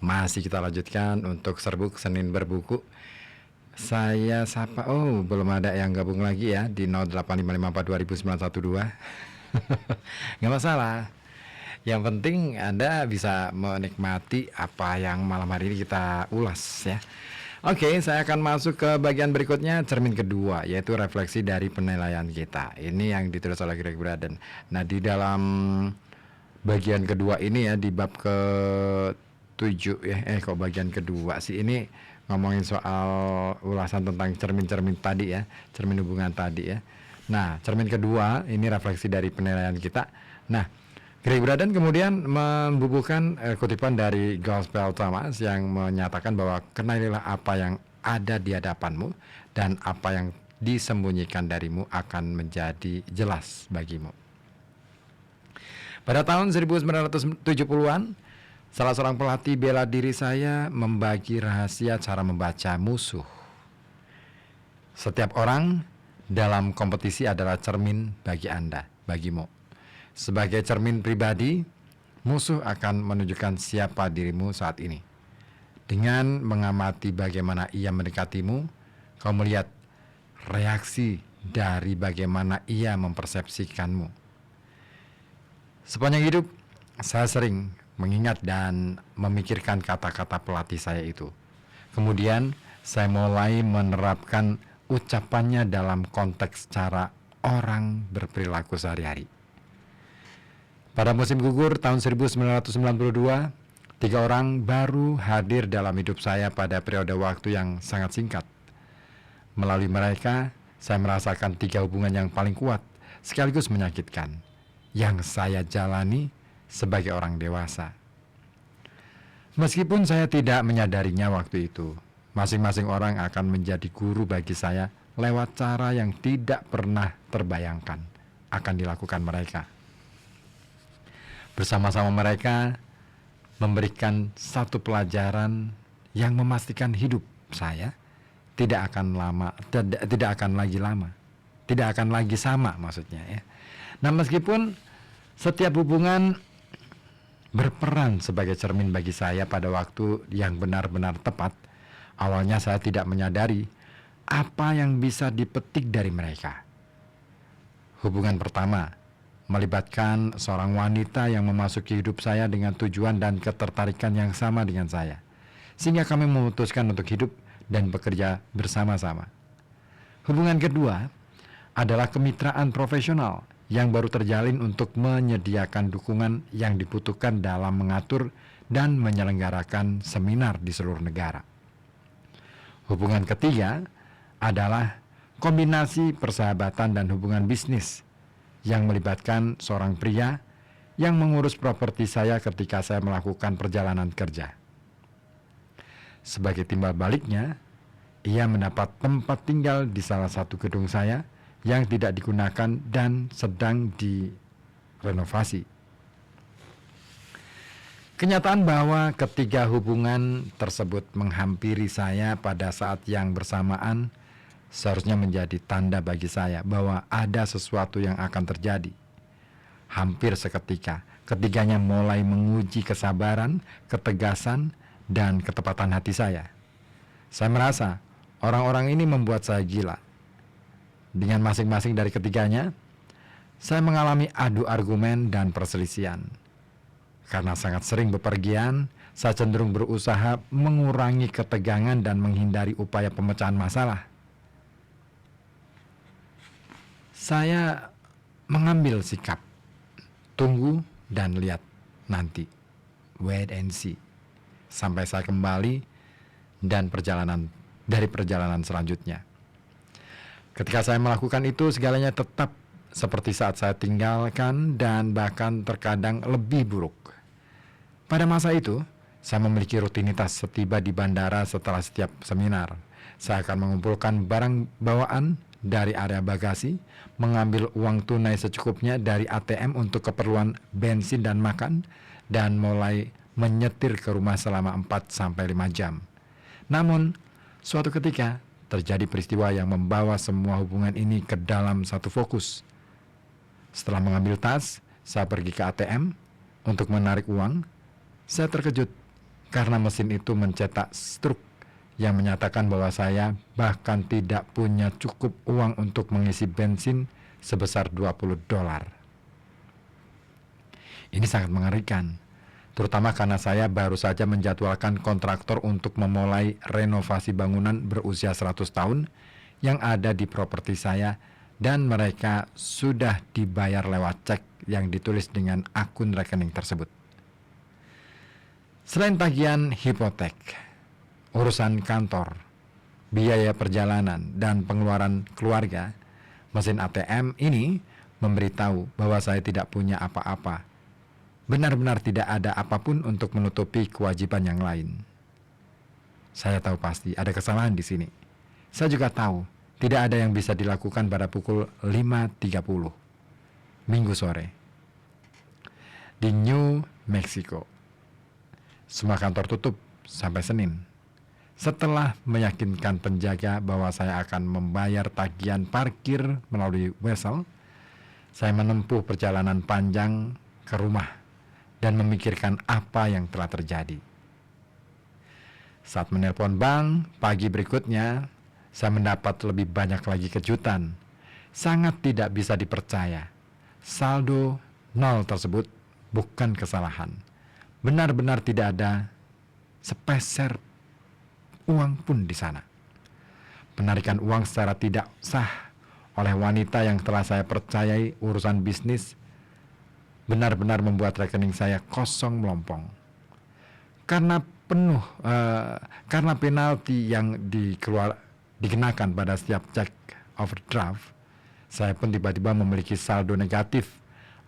Masih kita lanjutkan untuk Serbuk Senin Berbuku. Saya sapa, oh belum ada yang gabung lagi ya di 0855420912. Nggak masalah. Yang penting Anda bisa menikmati apa yang malam hari ini kita ulas ya. Oke, saya akan masuk ke bagian berikutnya, cermin kedua, yaitu refleksi dari penilaian kita. Ini yang ditulis oleh Greg Braden. Nah, di dalam bagian kedua ini ya, di bab ke 7 ya, kok bagian kedua sih, ini ngomongin soal ulasan tentang cermin-cermin tadi ya, cermin hubungan tadi ya. Nah, cermin kedua ini refleksi dari penilaian kita. Nah, Greg Braden kemudian membubuhkan kutipan dari Gospel Thomas yang menyatakan bahwa kenalilah apa yang ada di hadapanmu dan apa yang disembunyikan darimu akan menjadi jelas bagimu. Pada tahun 1970-an, salah seorang pelatih bela diri saya membagi rahasia cara membaca musuh. Setiap orang dalam kompetisi adalah cermin bagi Anda, bagimu. Sebagai cermin pribadi, musuh akan menunjukkan siapa dirimu saat ini. Dengan mengamati bagaimana ia mendekatimu, kau melihat reaksi dari bagaimana ia mempersepsikanmu. Sepanjang hidup, saya sering mengingat dan memikirkan kata-kata pelatih saya itu. Kemudian, saya mulai menerapkan ucapannya dalam konteks cara orang berperilaku sehari-hari. Pada musim gugur tahun 1992, 3 orang baru hadir dalam hidup saya pada periode waktu yang sangat singkat. Melalui mereka, saya merasakan 3 hubungan yang paling kuat, sekaligus menyakitkan, yang saya jalani sebagai orang dewasa. Meskipun saya tidak menyadarinya waktu itu, masing-masing orang akan menjadi guru bagi saya lewat cara yang tidak pernah terbayangkan akan dilakukan mereka. Bersama-sama mereka memberikan satu pelajaran yang memastikan hidup saya tidak akan lagi sama maksudnya ya. Nah, meskipun setiap hubungan berperan sebagai cermin bagi saya pada waktu yang benar-benar tepat, awalnya saya tidak menyadari apa yang bisa dipetik dari mereka. Hubungan pertama melibatkan seorang wanita yang memasuki hidup saya dengan tujuan dan ketertarikan yang sama dengan saya, sehingga kami memutuskan untuk hidup dan bekerja bersama-sama. Hubungan kedua adalah kemitraan profesional yang baru terjalin untuk menyediakan dukungan yang dibutuhkan dalam mengatur dan menyelenggarakan seminar di seluruh negara. Hubungan ketiga adalah kombinasi persahabatan dan hubungan bisnis yang melibatkan seorang pria yang mengurus properti saya ketika saya melakukan perjalanan kerja. Sebagai timbal baliknya, ia mendapat tempat tinggal di salah satu gedung saya yang tidak digunakan dan sedang direnovasi. Kenyataan bahwa ketiga hubungan tersebut menghampiri saya pada saat yang bersamaan seharusnya menjadi tanda bagi saya bahwa ada sesuatu yang akan terjadi. Hampir seketika, ketiganya mulai menguji kesabaran, ketegasan, dan ketepatan hati saya. Saya merasa orang-orang ini membuat saya gila. Dengan masing-masing dari ketiganya, saya mengalami adu argumen dan perselisihan. Karena sangat sering bepergian, saya cenderung berusaha mengurangi ketegangan dan menghindari upaya pemecahan masalah. Saya mengambil sikap tunggu dan lihat nanti, wait and see, sampai saya kembali dan perjalanan selanjutnya. Ketika saya melakukan itu, segalanya tetap seperti saat saya tinggalkan dan bahkan terkadang lebih buruk. Pada masa itu, saya memiliki rutinitas setiba di bandara setelah setiap seminar. Saya akan mengumpulkan barang bawaan dari area bagasi, mengambil uang tunai secukupnya dari ATM untuk keperluan bensin dan makan, dan mulai menyetir ke rumah selama 4-5 jam. Namun, suatu ketika terjadi peristiwa yang membawa semua hubungan ini ke dalam satu fokus. Setelah mengambil tas, saya pergi ke ATM untuk menarik uang. Saya terkejut karena mesin itu mencetak struk yang menyatakan bahwa saya bahkan tidak punya cukup uang untuk mengisi bensin sebesar $20. Ini sangat mengerikan, terutama karena saya baru saja menjadwalkan kontraktor untuk memulai renovasi bangunan berusia 100 tahun yang ada di properti saya, dan mereka sudah dibayar lewat cek yang ditulis dengan akun rekening tersebut. Selain tagihan hipotek, urusan kantor, biaya perjalanan, dan pengeluaran keluarga, mesin ATM ini memberitahu bahwa saya tidak punya apa-apa. Benar-benar tidak ada apapun untuk menutupi kewajiban yang lain. Saya tahu pasti ada kesalahan di sini. Saya juga tahu tidak ada yang bisa dilakukan pada pukul 5.30 Minggu sore di New Mexico. Semua kantor tutup sampai Senin. Setelah meyakinkan penjaga bahwa saya akan membayar tagihan parkir melalui wesel, saya menempuh perjalanan panjang ke rumah dan memikirkan apa yang telah terjadi. Saat menelpon bank pagi berikutnya, saya mendapat lebih banyak lagi kejutan. Sangat tidak bisa dipercaya. Saldo nol tersebut bukan kesalahan. Benar-benar tidak ada sepeser uang pun di sana. Penarikan uang secara tidak sah oleh wanita yang telah saya percayai urusan bisnis benar-benar membuat rekening saya kosong melompong. Karena penalti yang dikenakan pada setiap cek overdraft, saya pun tiba-tiba memiliki saldo negatif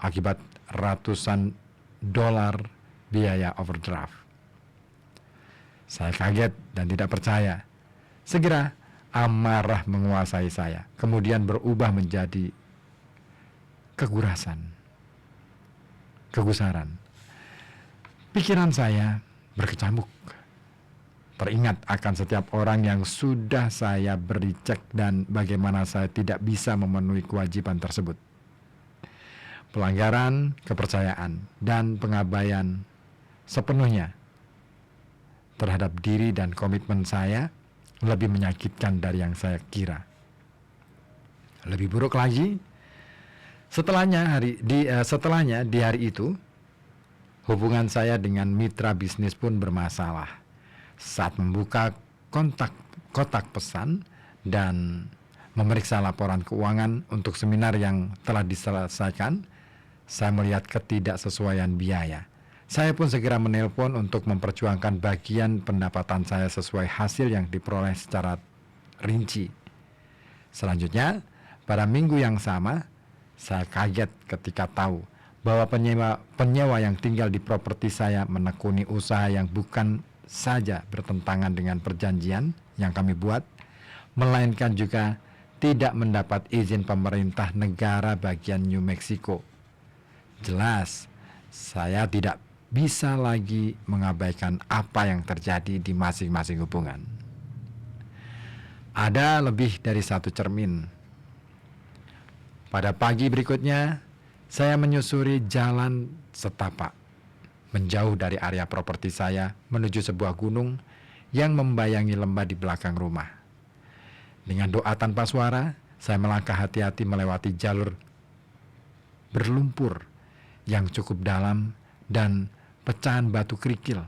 akibat ratusan dolar biaya overdraft. Saya kaget dan tidak percaya. Segera amarah menguasai saya, kemudian berubah menjadi kegusaran. Pikiran saya berkecamuk. Teringat akan setiap orang yang sudah saya beri cek dan bagaimana saya tidak bisa memenuhi kewajiban tersebut. Pelanggaran kepercayaan dan pengabaian sepenuhnya terhadap diri dan komitmen saya lebih menyakitkan dari yang saya kira. Lebih buruk lagi, setelahnya di hari itu, hubungan saya dengan mitra bisnis pun bermasalah. Saat membuka kotak pesan dan memeriksa laporan keuangan untuk seminar yang telah diselesaikan, saya melihat ketidaksesuaian biaya. Saya pun segera menelpon untuk memperjuangkan bagian pendapatan saya sesuai hasil yang diperoleh secara rinci. Selanjutnya, pada minggu yang sama, saya kaget ketika tahu bahwa penyewa yang tinggal di properti saya menekuni usaha yang bukan saja bertentangan dengan perjanjian yang kami buat, melainkan juga tidak mendapat izin pemerintah negara bagian New Mexico. Jelas, saya tidak bisa lagi mengabaikan apa yang terjadi di masing-masing hubungan. Ada lebih dari satu cermin. Pada pagi berikutnya, saya menyusuri jalan setapak, menjauh dari area properti saya menuju sebuah gunung yang membayangi lembah di belakang rumah. Dengan doa tanpa suara, saya melangkah hati-hati melewati jalur berlumpur yang cukup dalam dan pecahan batu kerikil,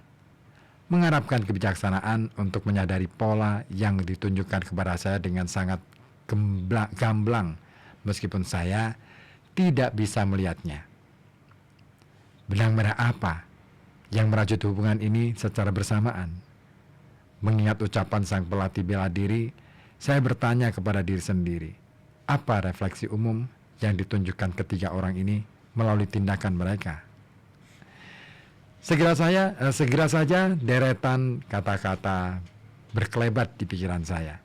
mengharapkan kebijaksanaan untuk menyadari pola yang ditunjukkan kepada saya dengan sangat gamblang, meskipun saya tidak bisa melihatnya. Benang merah apa yang merajut hubungan ini secara bersamaan? Mengingat ucapan sang pelatih bela diri, saya bertanya kepada diri sendiri, apa refleksi umum yang ditunjukkan ketiga orang ini melalui tindakan mereka? Segera saja deretan kata-kata berkelebat di pikiran saya.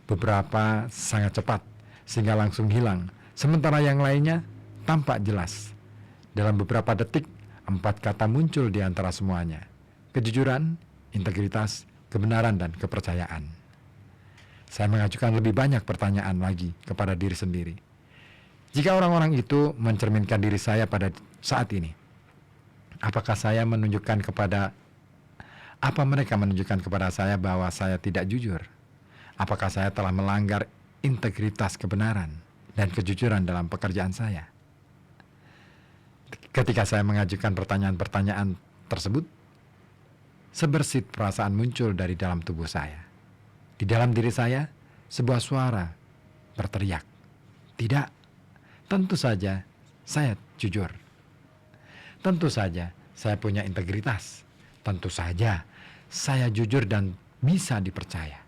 Beberapa sangat cepat sehingga langsung hilang, sementara yang lainnya tampak jelas. Dalam beberapa detik, 4 kata muncul di antara semuanya: kejujuran, integritas, kebenaran, dan kepercayaan. Saya mengajukan lebih banyak pertanyaan lagi kepada diri sendiri. Jika orang-orang itu mencerminkan diri saya pada saat ini, apakah saya menunjukkan kepada Apa mereka menunjukkan kepada saya bahwa saya tidak jujur? Apakah saya telah melanggar integritas kebenaran dan kejujuran dalam pekerjaan saya? Ketika saya mengajukan pertanyaan-pertanyaan tersebut, sebersit perasaan muncul dari dalam tubuh saya. Di dalam diri saya, sebuah suara berteriak, "Tidak, tentu saja saya jujur. Tentu saja saya punya integritas. Tentu saja saya jujur dan bisa dipercaya."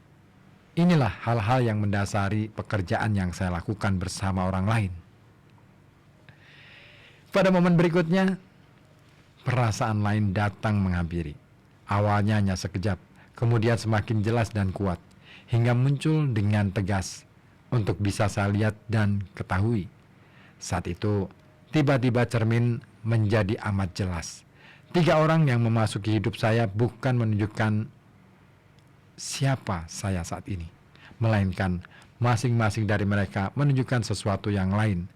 Inilah hal-hal yang mendasari pekerjaan yang saya lakukan bersama orang lain. Pada momen berikutnya, perasaan lain datang menghampiri. Awalnya hanya sekejap, kemudian semakin jelas dan kuat, hingga muncul dengan tegas untuk bisa saya lihat dan ketahui. Saat itu, tiba-tiba cermin menjadi amat jelas. 3 orang yang memasuki hidup saya bukan menunjukkan siapa saya saat ini, melainkan masing-masing dari mereka menunjukkan sesuatu yang lain,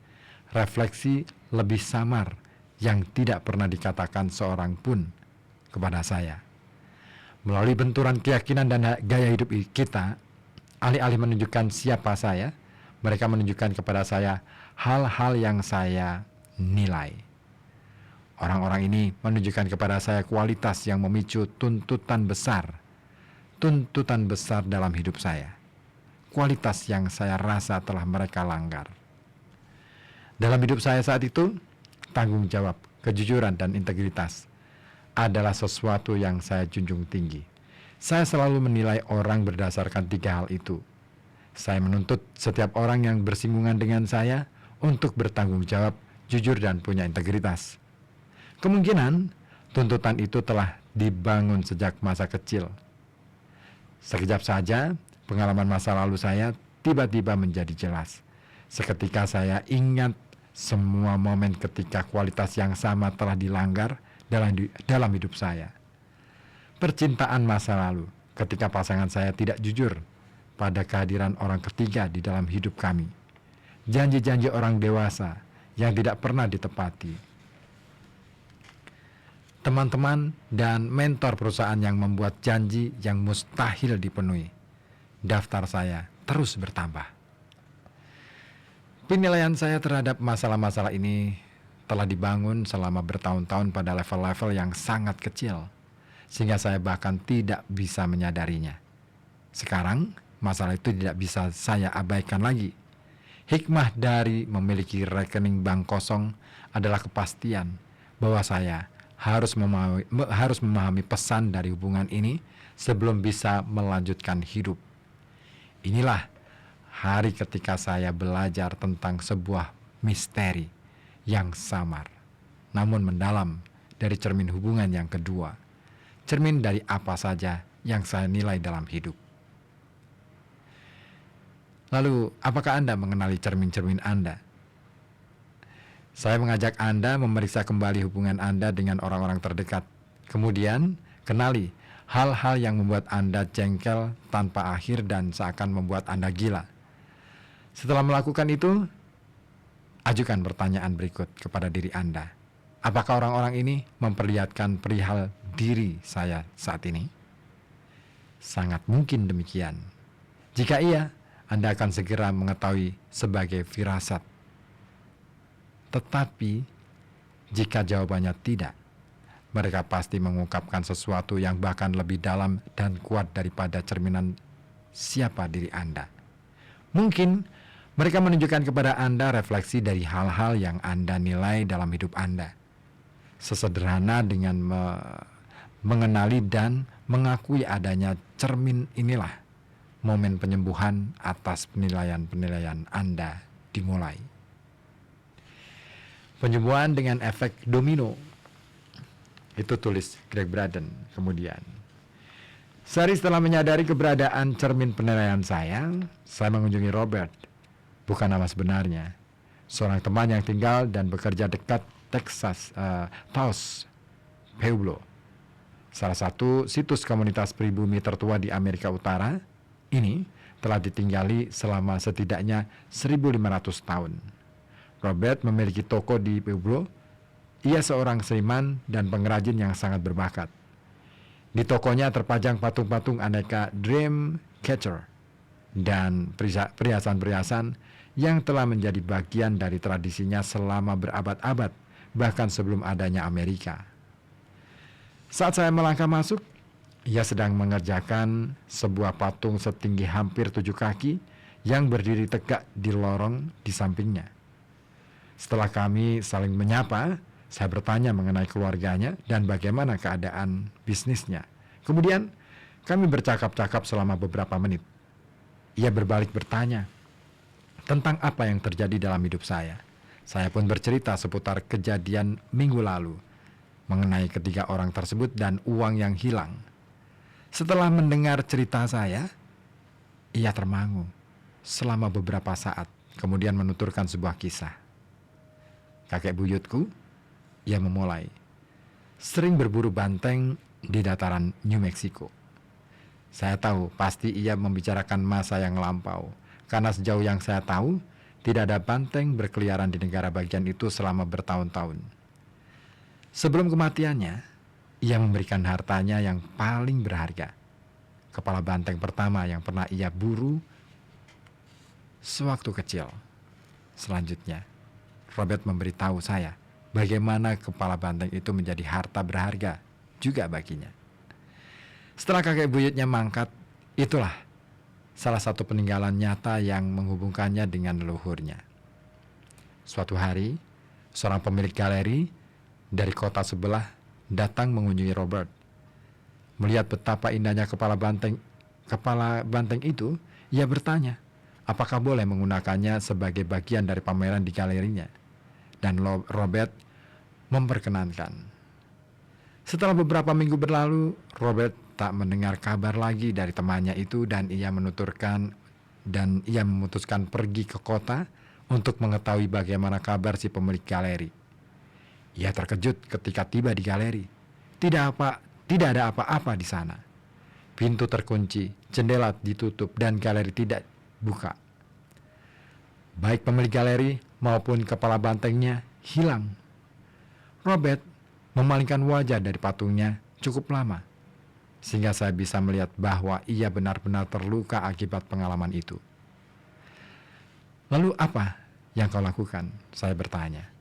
refleksi lebih samar yang tidak pernah dikatakan seorang pun kepada saya. Melalui benturan keyakinan dan gaya hidup kita, alih-alih menunjukkan siapa saya, mereka menunjukkan kepada saya hal-hal yang saya nilai. Orang-orang ini menunjukkan kepada saya kualitas yang memicu tuntutan besar dalam hidup saya. Kualitas yang saya rasa telah mereka langgar. Dalam hidup saya saat itu, tanggung jawab, kejujuran, dan integritas adalah sesuatu yang saya junjung tinggi. Saya selalu menilai orang berdasarkan 3 hal itu. Saya menuntut setiap orang yang bersinggungan dengan saya untuk bertanggung jawab, jujur, dan punya integritas. Kemungkinan tuntutan itu telah dibangun sejak masa kecil. Sekejap saja, pengalaman masa lalu saya tiba-tiba menjadi jelas. Seketika saya ingat semua momen ketika kualitas yang sama telah dilanggar dalam hidup saya. Percintaan masa lalu, ketika pasangan saya tidak jujur pada kehadiran orang ketiga di dalam hidup kami. Janji-janji orang dewasa yang tidak pernah ditepati. Teman-teman dan mentor perusahaan yang membuat janji yang mustahil dipenuhi. Daftar saya terus bertambah. Penilaian saya terhadap masalah-masalah ini telah dibangun selama bertahun-tahun pada level-level yang sangat kecil, sehingga saya bahkan tidak bisa menyadarinya. Sekarang, masalah itu tidak bisa saya abaikan lagi. Hikmah dari memiliki rekening bank kosong adalah kepastian bahwa saya harus memahami pesan dari hubungan ini sebelum bisa melanjutkan hidup. Inilah hari ketika saya belajar tentang sebuah misteri yang samar, namun mendalam dari cermin hubungan yang kedua. Cermin dari apa saja yang saya nilai dalam hidup. Lalu, apakah Anda mengenali cermin-cermin Anda? Saya mengajak Anda memeriksa kembali hubungan Anda dengan orang-orang terdekat. Kemudian, kenali hal-hal yang membuat Anda jengkel tanpa akhir dan seakan membuat Anda gila. Setelah melakukan itu, ajukan pertanyaan berikut kepada diri Anda. Apakah orang-orang ini memperlihatkan perihal diri saya saat ini? Sangat mungkin demikian. Jika iya, Anda akan segera mengetahui sebagai firasat. Tetapi, jika jawabannya tidak, mereka pasti mengungkapkan sesuatu yang bahkan lebih dalam dan kuat daripada cerminan siapa diri Anda. Mungkin mereka menunjukkan kepada Anda refleksi dari hal-hal yang Anda nilai dalam hidup Anda. Sesederhana dengan mengenali dan mengakui adanya cermin inilah momen penyembuhan atas penilaian-penilaian Anda dimulai. Penyembuhan dengan efek domino. Itu tulis Greg Braden kemudian. Sehari setelah menyadari keberadaan cermin penilaian saya mengunjungi Robert, bukan nama sebenarnya, seorang teman yang tinggal dan bekerja dekat Taos Pueblo, salah satu situs komunitas pribumi tertua di Amerika Utara. Ini telah ditinggali selama setidaknya 1.500 tahun. Robert memiliki toko di Pueblo. Ia seorang seniman dan pengrajin yang sangat berbakat. Di tokonya terpajang patung-patung aneka dream catcher dan perhiasan-perhiasan yang telah menjadi bagian dari tradisinya selama berabad-abad, bahkan sebelum adanya Amerika. Saat saya melangkah masuk, ia sedang mengerjakan sebuah patung setinggi hampir 7 kaki yang berdiri tegak di lorong di sampingnya. Setelah kami saling menyapa, saya bertanya mengenai keluarganya dan bagaimana keadaan bisnisnya. Kemudian kami bercakap-cakap selama beberapa menit. Ia berbalik bertanya tentang apa yang terjadi dalam hidup saya. Saya pun bercerita seputar kejadian minggu lalu mengenai ketiga orang tersebut dan uang yang hilang. Setelah mendengar cerita saya, ia termangu selama beberapa saat, kemudian menuturkan sebuah kisah. Kakek buyutku, ia memulai, sering berburu banteng di dataran New Mexico. Saya tahu pasti ia membicarakan masa yang lampau, karena sejauh yang saya tahu, tidak ada banteng berkeliaran di negara bagian itu selama bertahun-tahun. Sebelum kematiannya, ia memberikan hartanya yang paling berharga, kepala banteng pertama yang pernah ia buru sewaktu kecil. Selanjutnya, Robert memberitahu saya bagaimana kepala banteng itu menjadi harta berharga juga baginya. Setelah kakek buyutnya mangkat, itulah salah satu peninggalan nyata yang menghubungkannya dengan leluhurnya. Suatu hari, seorang pemilik galeri dari kota sebelah datang mengunjungi Robert. Melihat betapa indahnya kepala banteng itu, ia bertanya, apakah boleh menggunakannya sebagai bagian dari pameran di galerinya. Dan Robert memperkenankan. Setelah beberapa minggu berlalu, Robert tak mendengar kabar lagi dari temannya itu dan ia memutuskan pergi ke kota untuk mengetahui bagaimana kabar si pemilik galeri. Ia terkejut ketika tiba di galeri. Tidak ada apa-apa di sana. Pintu terkunci, jendela ditutup, dan galeri tidak buka. Baik pemilik galeri maupun kepala bantengnya hilang. Robert memalingkan wajah dari patungnya cukup lama, sehingga saya bisa melihat bahwa ia benar-benar terluka akibat pengalaman itu. Lalu apa yang kau lakukan? Saya bertanya.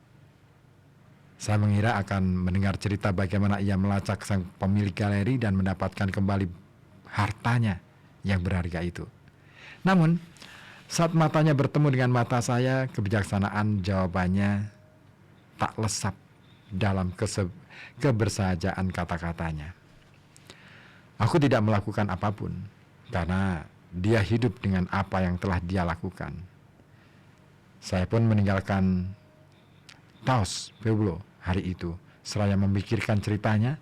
Saya mengira akan mendengar cerita bagaimana ia melacak sang pemilik galeri dan mendapatkan kembali hartanya yang berharga itu. Namun, saat matanya bertemu dengan mata saya, kebijaksanaan jawabannya tak lesap dalam kebersahajaan kata-katanya. Aku tidak melakukan apapun, karena dia hidup dengan apa yang telah dia lakukan. Saya pun meninggalkan Taos Pueblo hari itu, seraya memikirkan ceritanya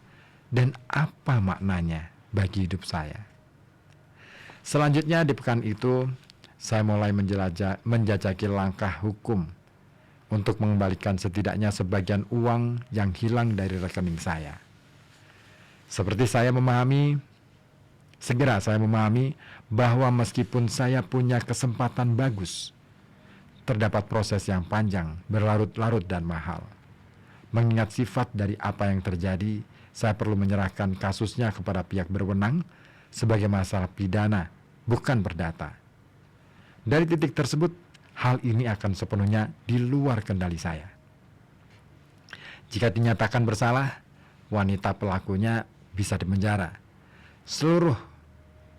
dan apa maknanya bagi hidup saya. Selanjutnya di pekan itu, saya mulai menjajaki langkah hukum untuk mengembalikan setidaknya sebagian uang yang hilang dari rekening saya. Segera saya memahami bahwa meskipun saya punya kesempatan bagus, terdapat proses yang panjang, berlarut-larut dan mahal. Mengingat sifat dari apa yang terjadi, saya perlu menyerahkan kasusnya kepada pihak berwenang sebagai masalah pidana, bukan perdata. Dari titik tersebut, hal ini akan sepenuhnya di luar kendali saya. Jika dinyatakan bersalah, wanita pelakunya bisa dipenjara. Seluruh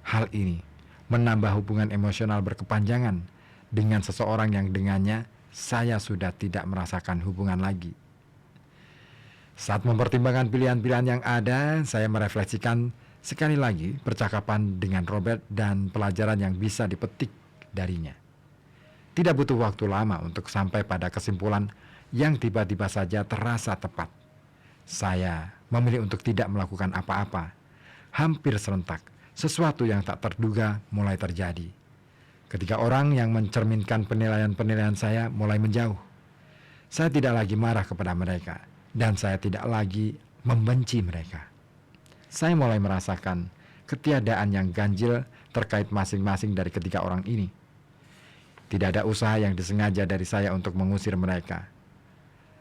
hal ini menambah hubungan emosional berkepanjangan dengan seseorang yang dengannya saya sudah tidak merasakan hubungan lagi. Saat mempertimbangkan pilihan-pilihan yang ada, saya merefleksikan sekali lagi percakapan dengan Robert dan pelajaran yang bisa dipetik darinya. Tidak butuh waktu lama untuk sampai pada kesimpulan yang tiba-tiba saja terasa tepat. Saya memilih untuk tidak melakukan apa-apa. Hampir serentak, sesuatu yang tak terduga mulai terjadi. Ketika orang yang mencerminkan penilaian-penilaian saya mulai menjauh, saya tidak lagi marah kepada mereka, dan saya tidak lagi membenci mereka. Saya mulai merasakan ketiadaan yang ganjil terkait masing-masing dari ketiga orang ini. Tidak ada usaha yang disengaja dari saya untuk mengusir mereka.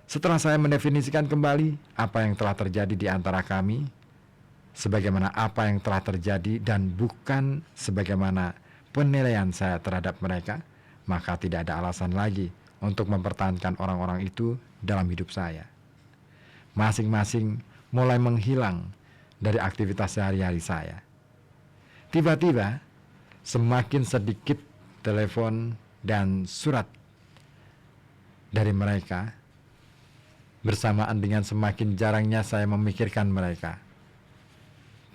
Setelah saya mendefinisikan kembali apa yang telah terjadi di antara kami, sebagaimana apa yang telah terjadi dan bukan sebagaimana penilaian saya terhadap mereka, maka tidak ada alasan lagi untuk mempertahankan orang-orang itu dalam hidup saya. Masing-masing mulai menghilang dari aktivitas sehari-hari saya. Tiba-tiba, semakin sedikit telepon dan surat dari mereka, bersamaan dengan semakin jarangnya saya memikirkan mereka.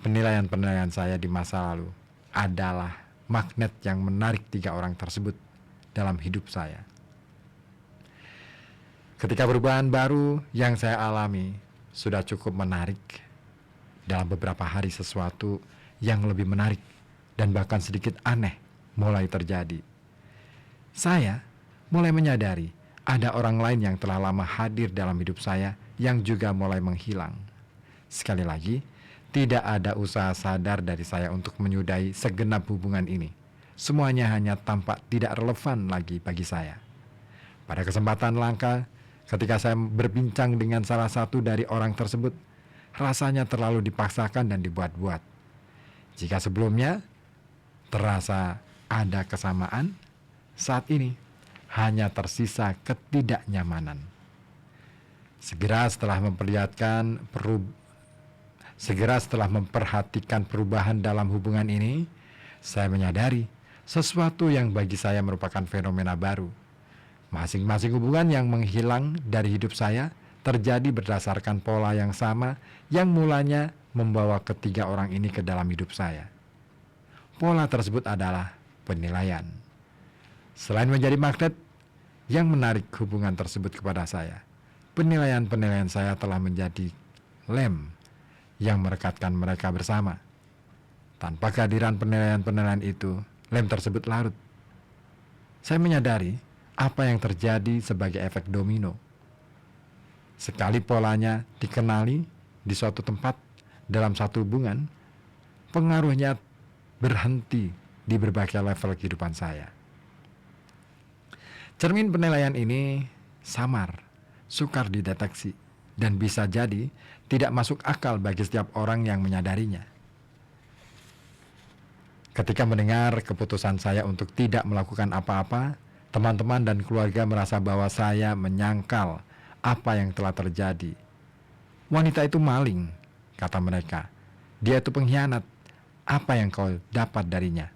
Penilaian-penilaian saya di masa lalu adalah magnet yang menarik 3 orang tersebut dalam hidup saya. Ketika perubahan baru yang saya alami sudah cukup menarik, dalam beberapa hari sesuatu yang lebih menarik dan bahkan sedikit aneh mulai terjadi. Saya mulai menyadari ada orang lain yang telah lama hadir dalam hidup saya yang juga mulai menghilang. Sekali lagi, tidak ada usaha sadar dari saya untuk menyudahi segenap hubungan ini. Semuanya hanya tampak tidak relevan lagi bagi saya. Pada kesempatan langka, ketika saya berbincang dengan salah satu dari orang tersebut, rasanya terlalu dipaksakan dan dibuat-buat. Jika sebelumnya terasa ada kesamaan, saat ini hanya tersisa ketidaknyamanan. Segera setelah memperhatikan perubahan dalam hubungan ini, saya menyadari sesuatu yang bagi saya merupakan fenomena baru. Masing-masing hubungan yang menghilang dari hidup saya terjadi berdasarkan pola yang sama yang mulanya membawa ketiga orang ini ke dalam hidup saya. Pola tersebut adalah penilaian. Selain menjadi magnet yang menarik hubungan tersebut kepada saya, penilaian-penilaian saya telah menjadi lem yang merekatkan mereka bersama. Tanpa kehadiran penilaian-penilaian itu, lem tersebut larut. Saya menyadari apa yang terjadi sebagai efek domino. Sekali polanya dikenali di suatu tempat dalam satu hubungan, pengaruhnya berhenti di berbagai level kehidupan saya. Cermin penilaian ini samar, sukar dideteksi, dan bisa jadi tidak masuk akal bagi setiap orang yang menyadarinya. Ketika mendengar keputusan saya untuk tidak melakukan apa-apa, teman-teman dan keluarga merasa bahwa saya menyangkal apa yang telah terjadi. Wanita itu maling, kata mereka. Dia itu pengkhianat. Apa yang kau dapat darinya?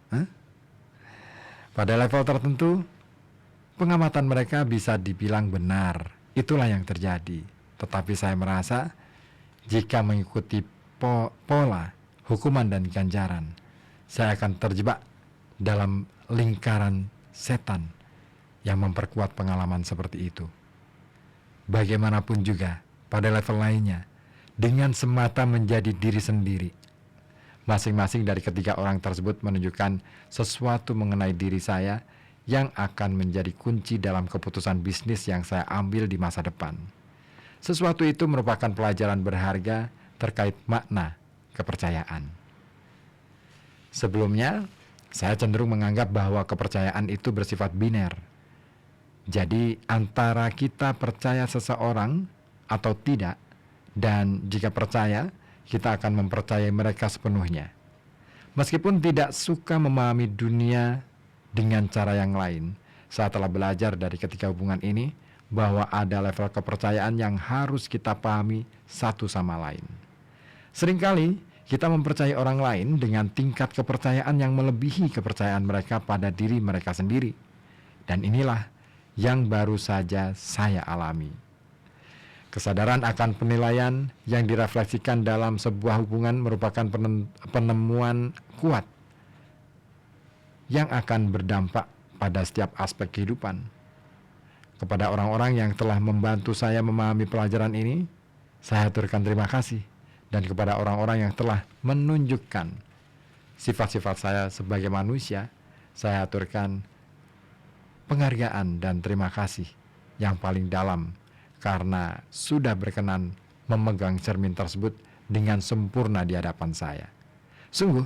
Pada level tertentu, pengamatan mereka bisa dibilang benar. Itulah yang terjadi. Tetapi saya merasa jika mengikuti pola hukuman dan ganjaran, saya akan terjebak dalam lingkaran setan yang memperkuat pengalaman seperti itu. Bagaimanapun juga, pada level lainnya, dengan semata menjadi diri sendiri, masing-masing dari ketiga orang tersebut menunjukkan sesuatu mengenai diri saya yang akan menjadi kunci dalam keputusan bisnis yang saya ambil di masa depan. Sesuatu itu merupakan pelajaran berharga terkait makna kepercayaan. Sebelumnya, saya cenderung menganggap bahwa kepercayaan itu bersifat biner. Jadi, antara kita percaya seseorang atau tidak, dan jika percaya, kita akan mempercayai mereka sepenuhnya. Meskipun tidak suka memahami dunia dengan cara yang lain, saya telah belajar dari ketiga hubungan ini bahwa ada level kepercayaan yang harus kita pahami satu sama lain. Seringkali kita mempercayai orang lain dengan tingkat kepercayaan yang melebihi kepercayaan mereka pada diri mereka sendiri. Dan inilah yang baru saja saya alami. Kesadaran akan penilaian yang direfleksikan dalam sebuah hubungan merupakan penemuan kuat yang akan berdampak pada setiap aspek kehidupan. Kepada orang-orang yang telah membantu saya memahami pelajaran ini, saya aturkan terima kasih. Dan kepada orang-orang yang telah menunjukkan sifat-sifat saya sebagai manusia, saya aturkan penghargaan dan terima kasih yang paling dalam karena sudah berkenan memegang cermin tersebut dengan sempurna di hadapan saya. Sungguh,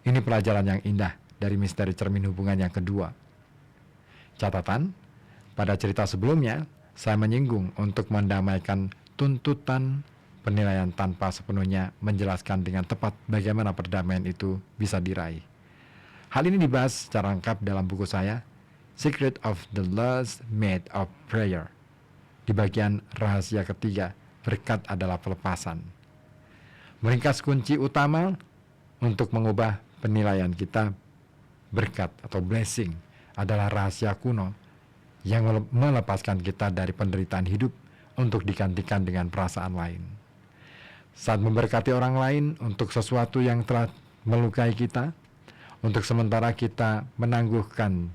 ini pelajaran yang indah dari misteri cermin hubungan yang kedua. Catatan, pada cerita sebelumnya, saya menyinggung untuk mendamaikan tuntutan penilaian tanpa sepenuhnya menjelaskan dengan tepat bagaimana perdamaian itu bisa diraih. Hal ini dibahas secara lengkap dalam buku saya, Secret of the Last Made of Prayer. Di bagian rahasia ketiga, berkat adalah pelepasan. Meringkas kunci utama untuk mengubah penilaian kita, berkat atau blessing adalah rahasia kuno yang melepaskan kita dari penderitaan hidup untuk digantikan dengan perasaan lain. Saat memberkati orang lain untuk sesuatu yang telah melukai kita, untuk sementara kita menangguhkan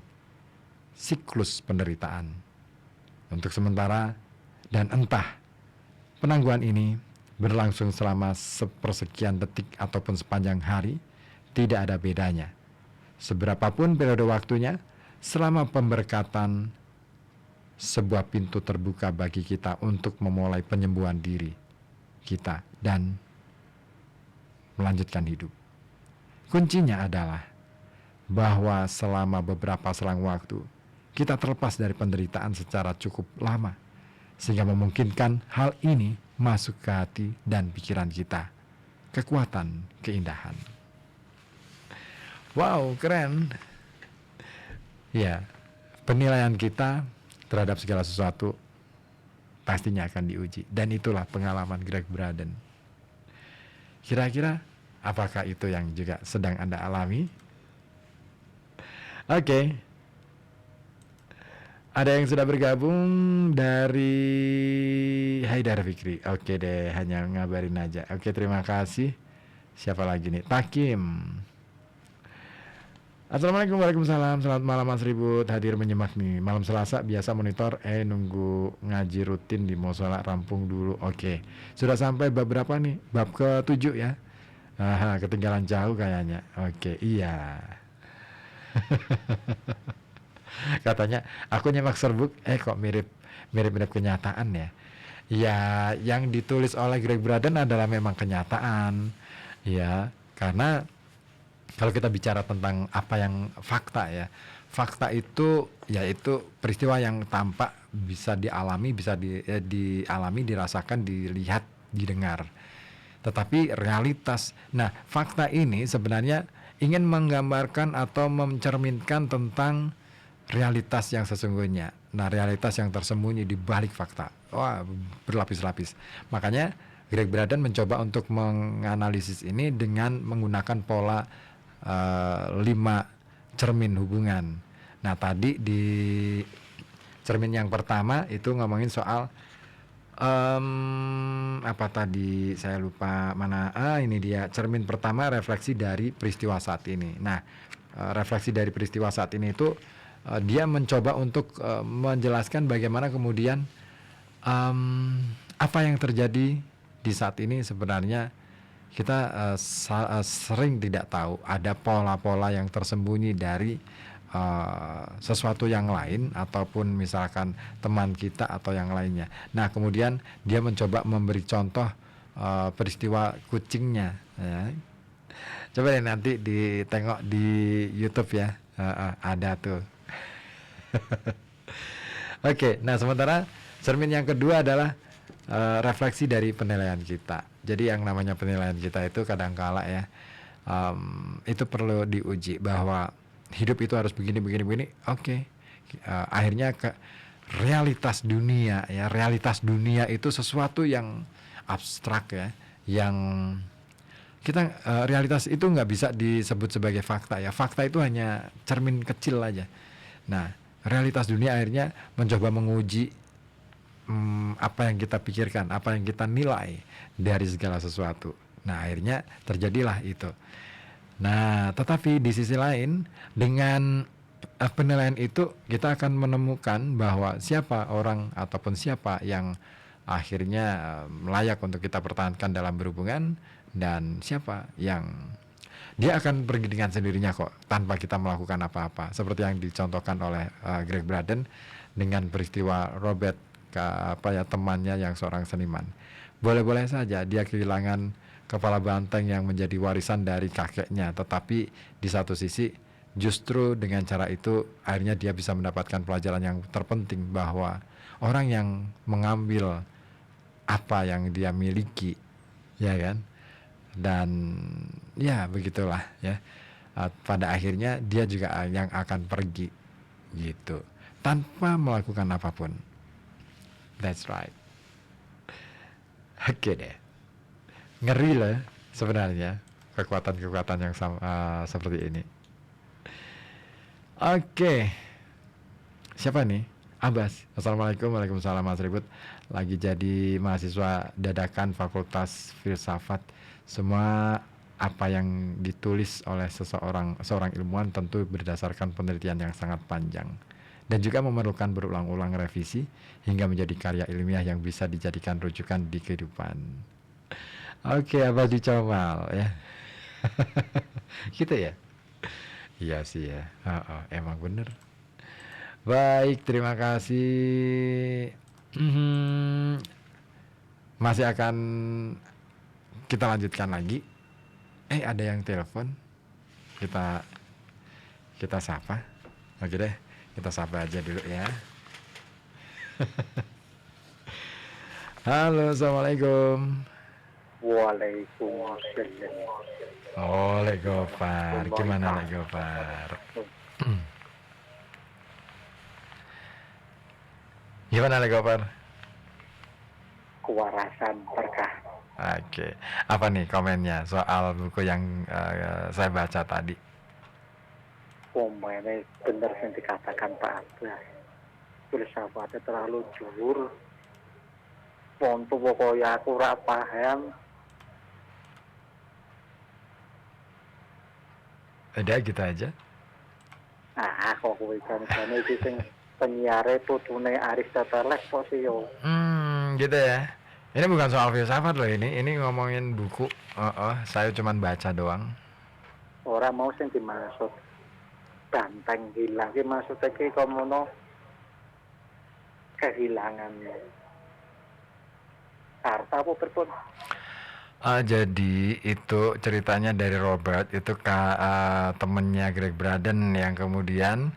siklus penderitaan. Untuk sementara dan entah penangguhan ini berlangsung selama sepersekian detik ataupun sepanjang hari, tidak ada bedanya. Seberapapun periode waktunya, selama pemberkatan, sebuah pintu terbuka bagi kita untuk memulai penyembuhan diri kita dan melanjutkan hidup. Kuncinya adalah bahwa selama beberapa selang waktu, kita terlepas dari penderitaan secara cukup lama, sehingga memungkinkan hal ini masuk ke hati dan pikiran kita. Kekuatan keindahan. Wow, keren. Ya, penilaian kita terhadap segala sesuatu pastinya akan diuji. Dan itulah pengalaman Greg Braden. Kira-kira apakah itu yang juga sedang Anda alami? Oke. Ada yang sudah bergabung dari Haidar Fikri. Oke deh, hanya ngabarin aja. Oke, terima kasih. Siapa lagi nih? Takim. Assalamualaikum, waalaikumsalam. Selamat malam Mas Ribut, hadir menyimak nih. Malam Selasa biasa monitor, nunggu ngaji rutin di musola rampung dulu. Oke, sudah sampai bab berapa nih? Bab ke-7 ya. Aha, ketinggalan jauh kayaknya. Oke, iya. Katanya aku nyimak serbuk, kok mirip kenyataan ya. Ya, yang ditulis oleh Greg Braden adalah memang kenyataan. Ya, karena kalau kita bicara tentang apa yang fakta ya, fakta itu yaitu peristiwa yang tampak, bisa dialami, dialami, dirasakan, dilihat, didengar. Tetapi realitas, nah fakta ini sebenarnya ingin menggambarkan atau mencerminkan tentang realitas yang sesungguhnya. Nah, realitas yang tersembunyi di balik fakta. Wah, berlapis-lapis. Makanya Greg Braden mencoba untuk menganalisis ini dengan menggunakan pola 5 cermin hubungan. Nah, tadi di cermin yang pertama itu ngomongin soal apa tadi, saya lupa mana. Ini dia cermin pertama, refleksi dari peristiwa saat ini. Nah, refleksi dari peristiwa saat ini itu dia mencoba untuk menjelaskan bagaimana kemudian apa yang terjadi di saat ini. Sebenarnya kita sering tidak tahu ada pola-pola yang tersembunyi dari sesuatu yang lain, ataupun misalkan teman kita atau yang lainnya. Nah, kemudian dia mencoba memberi contoh peristiwa kucingnya ya. Coba deh nanti ditengok di YouTube ya, ada tuh. Oke, nah sementara cermin yang kedua adalah refleksi dari penilaian kita. Jadi yang namanya penilaian kita itu kadangkala ya, itu perlu diuji bahwa hidup itu harus begini. Oke. Akhirnya ke realitas dunia ya. Realitas dunia itu sesuatu yang abstrak ya, yang kita realitas itu nggak bisa disebut sebagai fakta ya. Fakta itu hanya cermin kecil aja. Nah, realitas dunia akhirnya mencoba menguji apa yang kita pikirkan, apa yang kita nilai dari segala sesuatu. Nah, akhirnya terjadilah itu. Nah, tetapi di sisi lain, dengan penilaian itu kita akan menemukan bahwa siapa orang ataupun siapa yang akhirnya layak untuk kita pertahankan dalam berhubungan, dan siapa yang dia akan pergi dengan sendirinya kok tanpa kita melakukan apa-apa. Seperti yang dicontohkan oleh Greg Braden dengan peristiwa Robert, temannya yang seorang seniman. Boleh-boleh saja dia kehilangan kepala banteng yang menjadi warisan dari kakeknya, tetapi di satu sisi justru dengan cara itu akhirnya dia bisa mendapatkan pelajaran yang terpenting, bahwa orang yang mengambil apa yang dia miliki, ya kan? Dan ya begitulah ya. Pada akhirnya dia juga yang akan pergi gitu, tanpa melakukan apapun. That's right. Oke deh. Ngeri lah sebenarnya kekuatan-kekuatan yang seperti ini. Oke. Siapa nih? Abbas. Assalamualaikum. Waalaikumsalam Mas Ribut. Lagi jadi mahasiswa dadakan Fakultas Filsafat. Semua apa yang ditulis oleh seorang ilmuwan tentu berdasarkan penelitian yang sangat panjang dan juga memerlukan berulang-ulang revisi hingga menjadi karya ilmiah yang bisa dijadikan rujukan di kehidupan. Oke, Abbas dicomal ya. Gitu ya? Iya sih ya. Emang bener. Baik, terima kasih. Masih akan kita lanjutkan lagi. Ada yang telepon. Kita sapa. Oke deh, kita sapa aja dulu ya. Halo, assalamualaikum. Waalaikumsalam. Oh, Lek Gopar. Gimana Lek Gopar? Gimana Lek Gopar? Kewarasan berkah. Oke. Apa nih komennya soal buku yang saya baca tadi? Ini benar yang dikatakan Pak Abbas. Filsafatnya terlalu jujur. Untuk pokoknya aku ora paham. Udah gitu aja. Kok kowe kan iki sing penyiare putune Aristoteles kok sih yo. Gitu ya. Ini bukan soal filsafat loh ini ngomongin buku. Saya cuman baca doang. Ora mau sing dimaksud banteng hilang. Ki maksudnya ki komono kehilangan harta apa berpun. Jadi itu ceritanya dari Robert itu temennya Greg Braden yang kemudian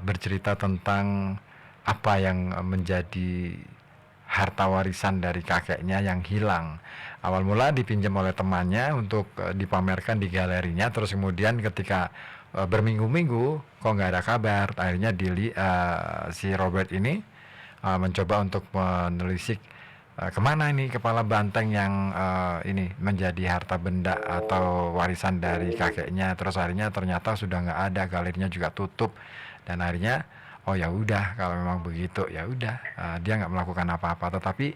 bercerita tentang apa yang menjadi harta warisan dari kakeknya yang hilang. Awal mula dipinjam oleh temannya untuk dipamerkan di galerinya, terus kemudian ketika berminggu-minggu kok nggak ada kabar, akhirnya si Robert ini mencoba untuk menelisik kemana ini kepala banteng yang ini menjadi harta benda atau warisan dari kakeknya. Terus akhirnya ternyata sudah nggak ada, galerinya juga tutup, dan akhirnya oh ya udah kalau memang begitu ya udah, dia nggak melakukan apa-apa. Tetapi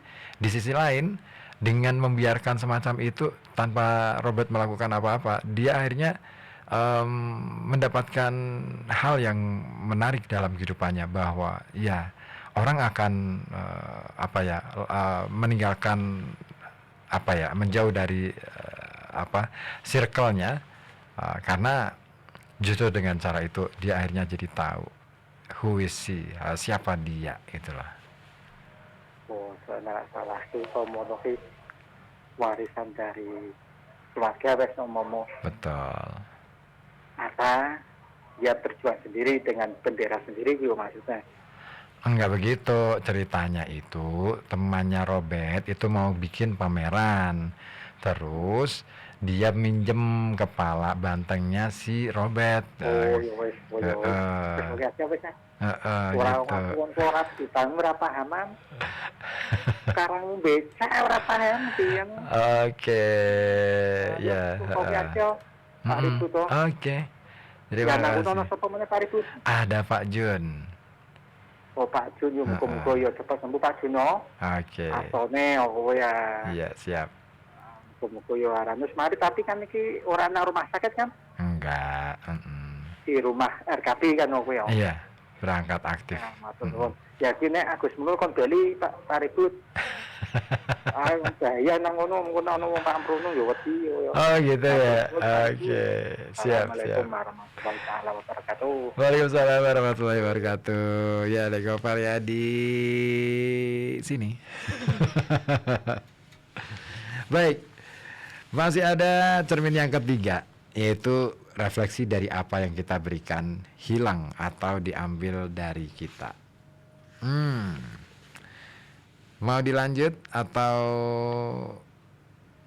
di sisi lain dengan membiarkan semacam itu tanpa Robert melakukan apa-apa, dia akhirnya mendapatkan hal yang menarik dalam kehidupannya, bahwa ya orang akan meninggalkan menjauh dari circle-nya, karena justru dengan cara itu dia akhirnya jadi tahu who is he, siapa dia, itulah. Salah ki komono ki warisan dari keluarga wes nomomo. Betul. Apa dia berjuang sendiri dengan bendera sendiri gitu maksudnya. Enggak begitu ceritanya. Itu temannya Robert itu mau bikin pameran, terus dia minjem kepala bantengnya si Robert. Gitu. Orang utang berapa haman? Sekarang beca berapa ham pian? Oke, ya. Pak Ribut toh. Oke. Terima kasih. Ada Pak Jun. Pak Jun yo muga-muga yo cepat sembuh Pak Jun. Oke. Asone kowe ya. Iya, siap. Muga-muga yo aranus mari, tapi kan iki ora nang rumah sakit kan? Enggak, Di rumah RKP kan kowe ya. Iya, berangkat aktif. Matur nuwun. Ya kene Agus Mulul kon bali Pak Ribut. Bahaya nang ngono ono wong Pak Amrono yo wedi yo. Oh gitu ya. Oke, siap. Assalamualaikum warahmatullahi wabarakatuh. Waalaikumsalam warahmatullahi wabarakatuh. Ya, Lek Gopar ya di sini. Baik. Masih ada cermin yang ketiga, yaitu refleksi dari apa yang kita berikan hilang atau diambil dari kita. Mau dilanjut atau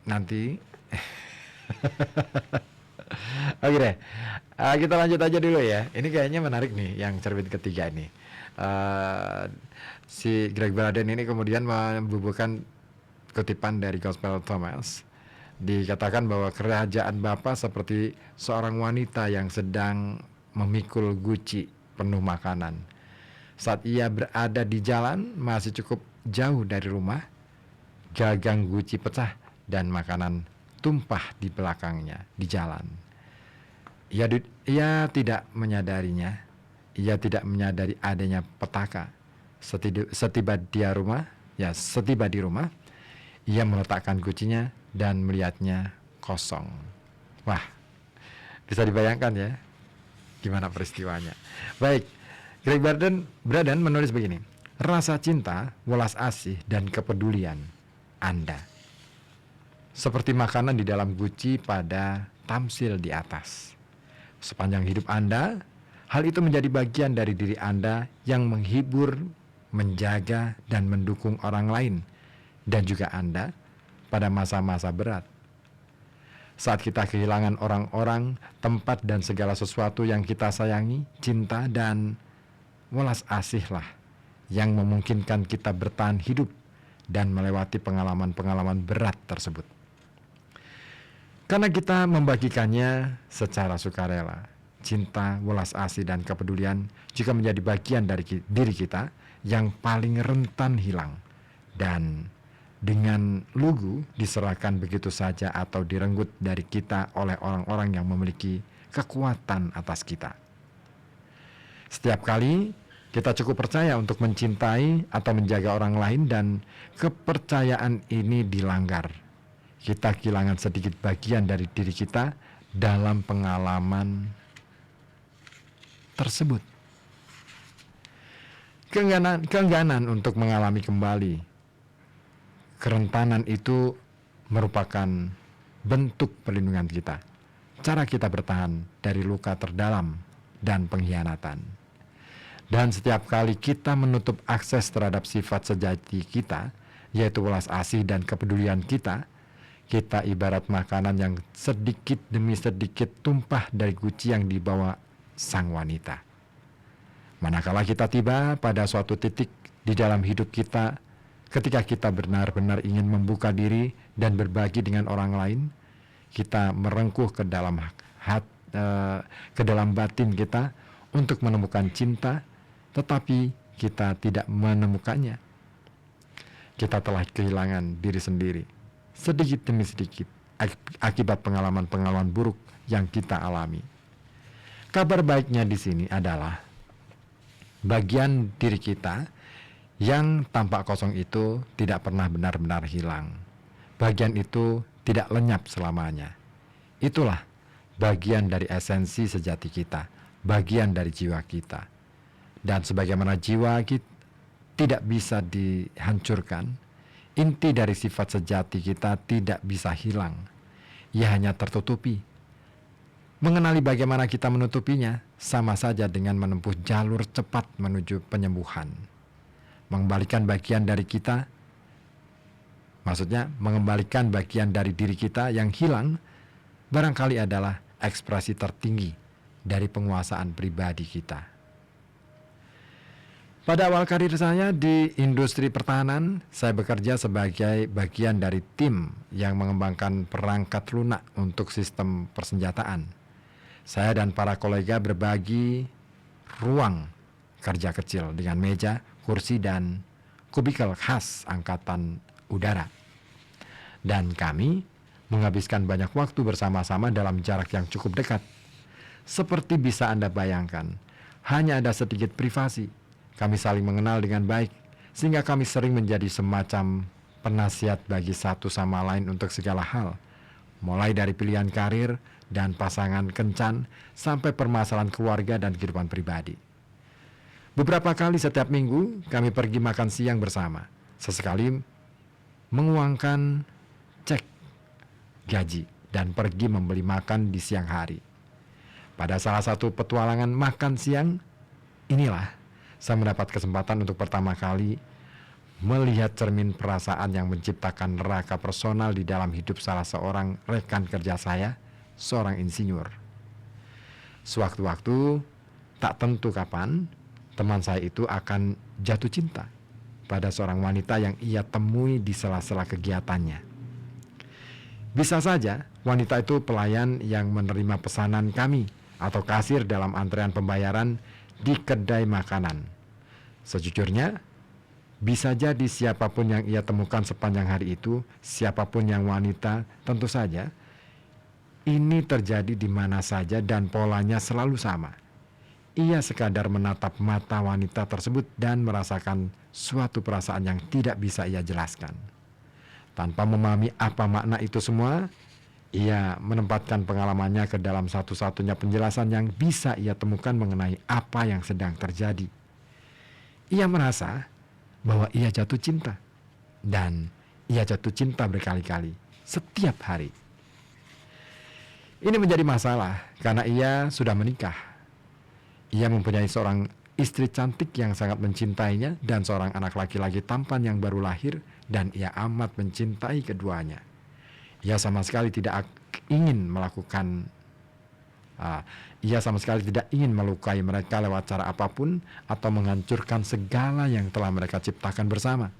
nanti? Oke deh, kita lanjut aja dulu ya. Ini kayaknya menarik nih, yang cermin ketiga ini. Eh, si Greg Braden ini kemudian membubuhkan kutipan dari Gospel Thomas. Dikatakan bahwa kerajaan Bapa seperti seorang wanita yang sedang memikul guci penuh makanan. Saat ia berada di jalan, masih cukup jauh dari rumah, gagang guci pecah dan makanan tumpah di belakangnya di jalan. Ia tidak menyadarinya. Ia tidak menyadari adanya petaka. Setiba di rumah, ia meletakkan kuncinya dan melihatnya kosong. Wah, bisa dibayangkan ya gimana peristiwanya. Baik, Greg Braden menulis begini. Rasa cinta, welas asih, dan kepedulian Anda seperti makanan di dalam guci pada tamsil di atas. Sepanjang hidup Anda, hal itu menjadi bagian dari diri Anda yang menghibur, menjaga, dan mendukung orang lain, dan juga Anda pada masa-masa berat. Saat kita kehilangan orang-orang, tempat, dan segala sesuatu yang kita sayangi, cinta, dan welas asihlah yang memungkinkan kita bertahan hidup dan melewati pengalaman-pengalaman berat tersebut. Karena kita membagikannya secara sukarela, cinta, welas asih, dan kepedulian juga menjadi bagian dari diri kita yang paling rentan hilang dan dengan lugu diserahkan begitu saja atau direnggut dari kita oleh orang-orang yang memiliki kekuatan atas kita. Setiap kali kita cukup percaya untuk mencintai atau menjaga orang lain dan kepercayaan ini dilanggar, kita kehilangan sedikit bagian dari diri kita dalam pengalaman tersebut. Keengganan untuk mengalami kembali kerentanan itu merupakan bentuk perlindungan kita, cara kita bertahan dari luka terdalam dan pengkhianatan. Dan setiap kali kita menutup akses terhadap sifat sejati kita, yaitu welas asih dan kepedulian kita ibarat makanan yang sedikit demi sedikit tumpah dari guci yang dibawa sang wanita. Manakala kita tiba pada suatu titik di dalam hidup kita, ketika kita benar-benar ingin membuka diri dan berbagi dengan orang lain, kita merengkuh ke dalam batin kita untuk menemukan cinta, tetapi kita tidak menemukannya. Kita telah kehilangan diri sendiri sedikit demi sedikit akibat pengalaman-pengalaman buruk yang kita alami. Kabar baiknya di sini adalah bagian diri kita yang tampak kosong itu tidak pernah benar-benar hilang. Bagian itu tidak lenyap selamanya. Itulah bagian dari esensi sejati kita, bagian dari jiwa kita. Dan sebagaimana jiwa kita tidak bisa dihancurkan, inti dari sifat sejati kita tidak bisa hilang. Ia hanya tertutupi. Mengenali bagaimana kita menutupinya sama saja dengan menempuh jalur cepat menuju penyembuhan. Mengembalikan bagian dari kita, maksudnya mengembalikan bagian dari diri kita yang hilang, barangkali adalah ekspresi tertinggi dari penguasaan pribadi kita. Pada awal karir saya di industri pertahanan, saya bekerja sebagai bagian dari tim yang mengembangkan perangkat lunak untuk sistem persenjataan. Saya dan para kolega berbagi ruang kerja kecil dengan meja, kursi, dan kubikel khas angkatan udara. Dan kami menghabiskan banyak waktu bersama-sama dalam jarak yang cukup dekat. Seperti bisa Anda bayangkan, hanya ada sedikit privasi. Kami saling mengenal dengan baik, sehingga kami sering menjadi semacam penasihat bagi satu sama lain untuk segala hal, mulai dari pilihan karir dan pasangan kencan sampai permasalahan keluarga dan kehidupan pribadi. Beberapa kali setiap minggu kami pergi makan siang bersama, sesekali menguangkan cek gaji dan pergi membeli makan di siang hari. Pada salah satu petualangan makan siang inilah saya mendapat kesempatan untuk pertama kali melihat cermin perasaan yang menciptakan neraka personal di dalam hidup salah seorang rekan kerja saya, seorang insinyur. Sewaktu-waktu, tak tentu kapan, teman saya itu akan jatuh cinta pada seorang wanita yang ia temui di sela-sela kegiatannya. Bisa saja wanita itu pelayan yang menerima pesanan kami atau kasir dalam antrean pembayaran di kedai makanan. Sejujurnya, bisa jadi siapapun yang ia temukan sepanjang hari itu, siapapun yang wanita, tentu saja ini terjadi di mana saja dan polanya selalu sama. Ia sekadar menatap mata wanita tersebut dan merasakan suatu perasaan yang tidak bisa ia jelaskan. Tanpa memahami apa makna itu semua, ia menempatkan pengalamannya ke dalam satu-satunya penjelasan yang bisa ia temukan mengenai apa yang sedang terjadi. Ia merasa bahwa ia jatuh cinta, dan ia jatuh cinta berkali-kali setiap hari. Ini menjadi masalah karena ia sudah menikah. Ia mempunyai seorang istri cantik yang sangat mencintainya dan seorang anak laki-laki tampan yang baru lahir, dan ia amat mencintai keduanya. Ia sama sekali tidak ingin melakukan Ia sama sekali tidak ingin melukai mereka lewat cara apapun atau menghancurkan segala yang telah mereka ciptakan bersama.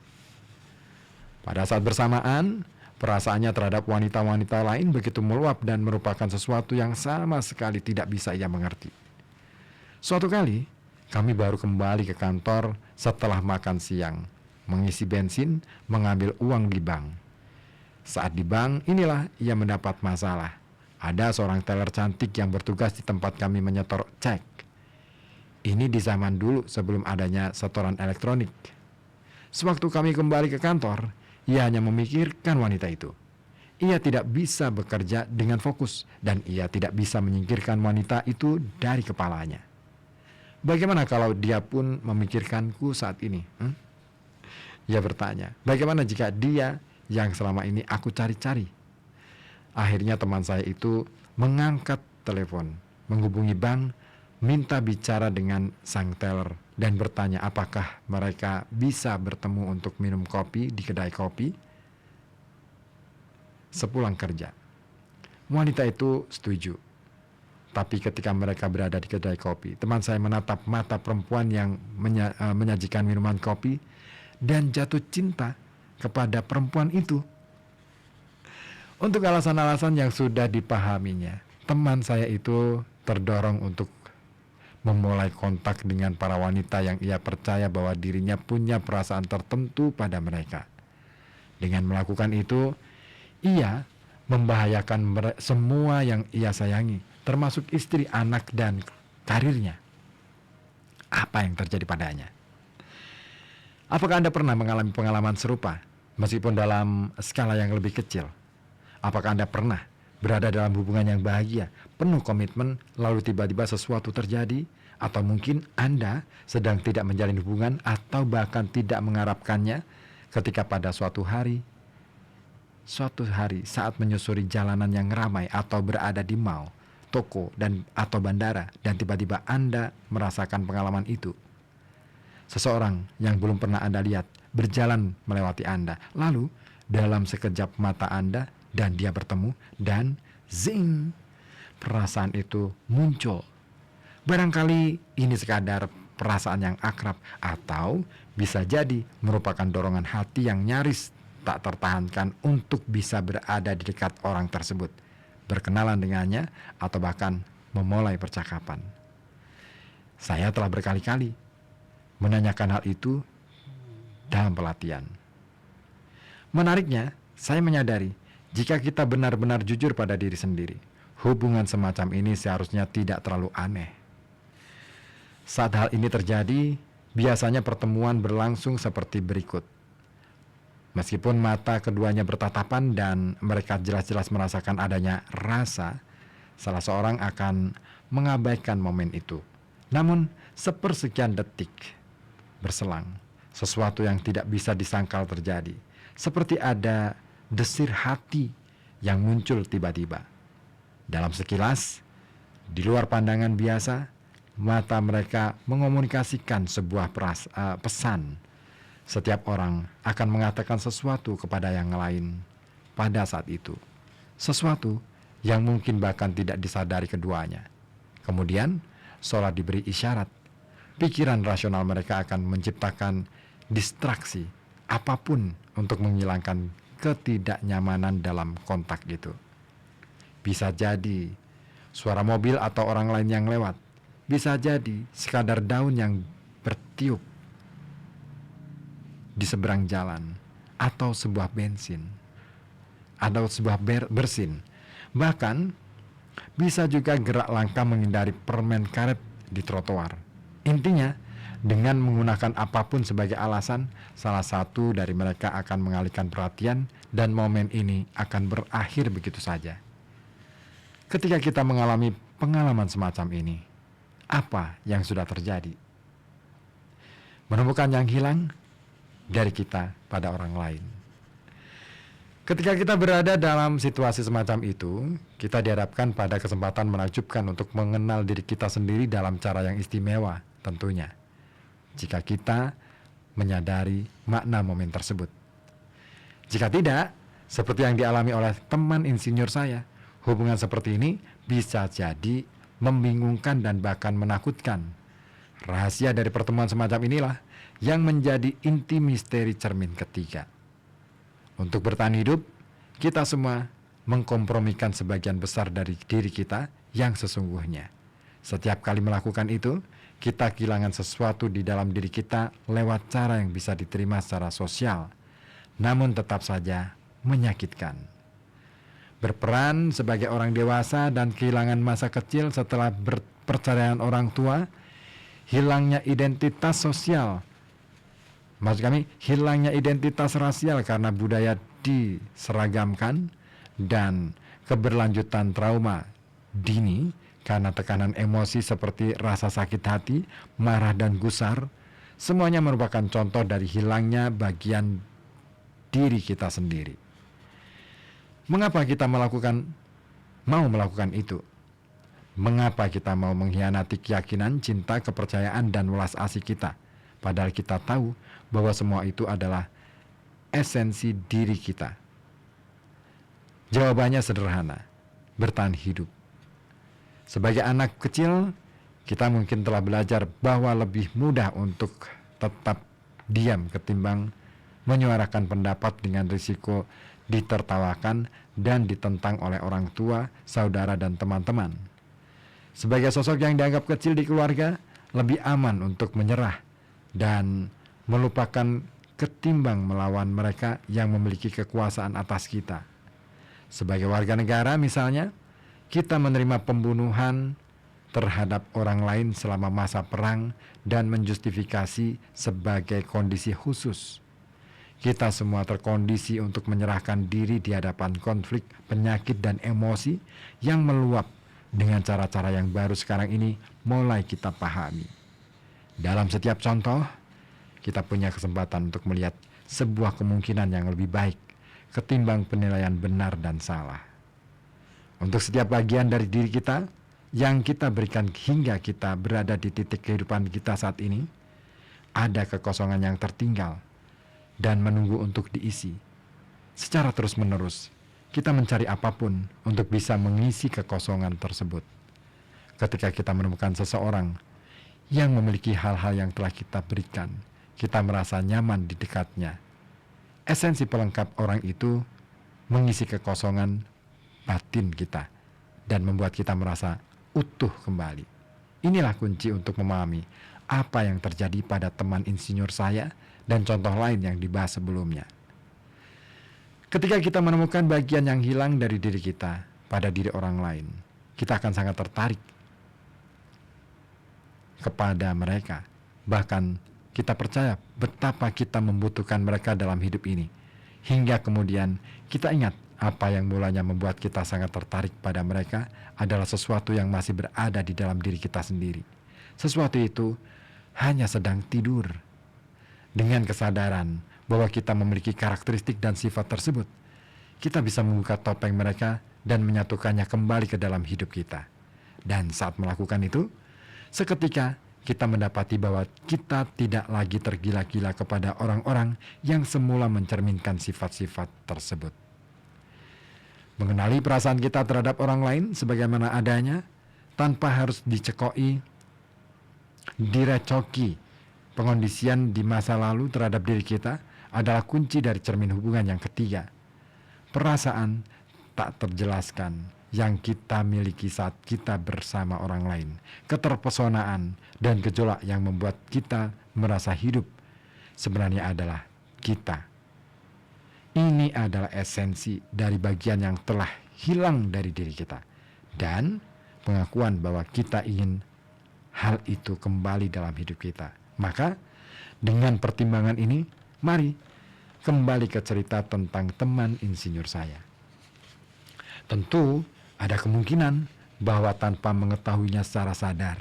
Pada saat bersamaan, perasaannya terhadap wanita-wanita lain begitu meluap dan merupakan sesuatu yang sama sekali tidak bisa ia mengerti. Suatu kali, kami baru kembali ke kantor setelah makan siang, mengisi bensin, mengambil uang di bank. Saat di bank, inilah ia mendapat masalah. Ada seorang teller cantik yang bertugas di tempat kami menyetor cek. Ini di zaman dulu sebelum adanya setoran elektronik. Sewaktu kami kembali ke kantor, ia hanya memikirkan wanita itu. Ia tidak bisa bekerja dengan fokus dan ia tidak bisa menyingkirkan wanita itu dari kepalanya. Bagaimana kalau dia pun memikirkanku saat ini? Ia bertanya, bagaimana jika dia yang selama ini aku cari-cari? Akhirnya teman saya itu mengangkat telepon, menghubungi bank, minta bicara dengan sang teller dan bertanya apakah mereka bisa bertemu untuk minum kopi di kedai kopi sepulang kerja. Wanita itu setuju. Tapi ketika mereka berada di kedai kopi, teman saya menatap mata perempuan yang menyajikan minuman kopi dan jatuh cinta kepada perempuan itu. Untuk alasan-alasan yang sudah dipahaminya, teman saya itu terdorong untuk memulai kontak dengan para wanita yang ia percaya bahwa dirinya punya perasaan tertentu pada mereka. Dengan melakukan itu, ia membahayakan semua yang ia sayangi, termasuk istri, anak, dan karirnya. Apa yang terjadi padanya? Apakah Anda pernah mengalami pengalaman serupa, meskipun dalam skala yang lebih kecil? Apakah Anda pernah berada dalam hubungan yang bahagia, penuh komitmen, lalu tiba-tiba sesuatu terjadi? Atau mungkin Anda sedang tidak menjalin hubungan atau bahkan tidak mengharapkannya ketika pada suatu hari saat menyusuri jalanan yang ramai atau berada di mall, toko, atau bandara, dan tiba-tiba Anda merasakan pengalaman itu. Seseorang yang belum pernah Anda lihat berjalan melewati Anda, lalu dalam sekejap mata Anda dan dia bertemu, dan zing, perasaan itu muncul. Barangkali ini sekadar perasaan yang akrab, atau bisa jadi merupakan dorongan hati yang nyaris tak tertahankan untuk bisa berada di dekat orang tersebut, berkenalan dengannya, atau bahkan memulai percakapan. Saya telah berkali-kali menanyakan hal itu dalam pelatihan. Menariknya, saya menyadari jika kita benar-benar jujur pada diri sendiri, hubungan semacam ini seharusnya tidak terlalu aneh. Saat hal ini terjadi, biasanya pertemuan berlangsung seperti berikut. Meskipun mata keduanya bertatapan dan mereka jelas-jelas merasakan adanya rasa, salah seorang akan mengabaikan momen itu. Namun, sepersekian detik berselang, sesuatu yang tidak bisa disangkal terjadi. Seperti ada desir hati yang muncul tiba-tiba. Dalam sekilas, di luar pandangan biasa, mata mereka mengomunikasikan sebuah pesan. Setiap orang akan mengatakan sesuatu kepada yang lain pada saat itu. Sesuatu yang mungkin bahkan tidak disadari keduanya. Kemudian, sholat diberi isyarat. Pikiran rasional mereka akan menciptakan distraksi apapun untuk menghilangkan ketidaknyamanan dalam kontak itu. Bisa jadi suara mobil atau orang lain yang lewat. Bisa jadi sekadar daun yang bertiup di seberang jalan, atau sebuah bensin, atau sebuah bersin. Bahkan bisa juga gerak langkah menghindari permen karet di trotoar. Intinya, dengan menggunakan apapun sebagai alasan, salah satu dari mereka akan mengalihkan perhatian dan momen ini akan berakhir begitu saja. Ketika kita mengalami pengalaman semacam ini, apa yang sudah terjadi? Menemukan yang hilang dari kita pada orang lain. Ketika kita berada dalam situasi semacam itu, kita dihadapkan pada kesempatan menakjubkan untuk mengenal diri kita sendiri dalam cara yang istimewa tentunya. Jika kita menyadari makna momen tersebut. Jika tidak, seperti yang dialami oleh teman insinyur saya, hubungan seperti ini bisa jadi membingungkan dan bahkan menakutkan. Rahasia dari pertemuan semacam inilah yang menjadi inti misteri cermin ketiga. Untuk bertahan hidup, kita semua mengkompromikan sebagian besar dari diri kita yang sesungguhnya. Setiap kali melakukan itu, kita kehilangan sesuatu di dalam diri kita lewat cara yang bisa diterima secara sosial, namun tetap saja menyakitkan. Berperan sebagai orang dewasa dan kehilangan masa kecil setelah perceraian orang tua, hilangnya identitas sosial. Maksud kami, hilangnya identitas rasial karena budaya diseragamkan, dan keberlanjutan trauma dini karena tekanan emosi seperti rasa sakit hati, marah dan gusar, semuanya merupakan contoh dari hilangnya bagian diri kita sendiri. Mengapa kita mau melakukan itu? Mengapa kita mau mengkhianati keyakinan, cinta, kepercayaan, dan welas asih kita? Padahal kita tahu bahwa semua itu adalah esensi diri kita. Jawabannya sederhana, bertahan hidup. Sebagai anak kecil, kita mungkin telah belajar bahwa lebih mudah untuk tetap diam ketimbang menyuarakan pendapat dengan risiko ditertawakan dan ditentang oleh orang tua, saudara, dan teman-teman. Sebagai sosok yang dianggap kecil di keluarga, lebih aman untuk menyerah dan melupakan ketimbang melawan mereka yang memiliki kekuasaan atas kita. Sebagai warga negara misalnya, kita menerima pembunuhan terhadap orang lain selama masa perang dan menjustifikasi sebagai kondisi khusus. Kita semua terkondisi untuk menyerahkan diri di hadapan konflik, penyakit, dan emosi yang meluap dengan cara-cara yang baru sekarang ini mulai kita pahami. Dalam setiap contoh, kita punya kesempatan untuk melihat sebuah kemungkinan yang lebih baik ketimbang penilaian benar dan salah. Untuk setiap bagian dari diri kita yang kita berikan hingga kita berada di titik kehidupan kita saat ini, ada kekosongan yang tertinggal dan menunggu untuk diisi. Secara terus-menerus, kita mencari apapun untuk bisa mengisi kekosongan tersebut. Ketika kita menemukan seseorang yang memiliki hal-hal yang telah kita berikan, kita merasa nyaman di dekatnya. Esensi pelengkap orang itu mengisi kekosongan batin kita dan membuat kita merasa utuh kembali. Inilah kunci untuk memahami apa yang terjadi pada teman insinyur saya dan contoh lain yang dibahas sebelumnya. Ketika kita menemukan bagian yang hilang dari diri kita pada diri orang lain, kita akan sangat tertarik kepada mereka. Bahkan kita percaya betapa kita membutuhkan mereka dalam hidup ini. Hingga kemudian kita ingat apa yang mulanya membuat kita sangat tertarik pada mereka adalah sesuatu yang masih berada di dalam diri kita sendiri. Sesuatu itu hanya sedang tidur. Dengan kesadaran bahwa kita memiliki karakteristik dan sifat tersebut, kita bisa membuka topeng mereka dan menyatukannya kembali ke dalam hidup kita. Dan saat melakukan itu, seketika kita mendapati bahwa kita tidak lagi tergila-gila kepada orang-orang yang semula mencerminkan sifat-sifat tersebut. Mengenali perasaan kita terhadap orang lain sebagaimana adanya, tanpa harus dicekoi, direcoki. Pengondisian di masa lalu terhadap diri kita adalah kunci dari cermin hubungan yang ketiga. Perasaan tak terjelaskan yang kita miliki saat kita bersama orang lain, keterpesonaan dan gejolak yang membuat kita merasa hidup sebenarnya adalah kita. Ini adalah esensi dari bagian yang telah hilang dari diri kita, dan pengakuan bahwa kita ingin hal itu kembali dalam hidup kita. Maka dengan pertimbangan ini, mari kembali ke cerita tentang teman insinyur saya. Tentu ada kemungkinan bahwa tanpa mengetahuinya secara sadar,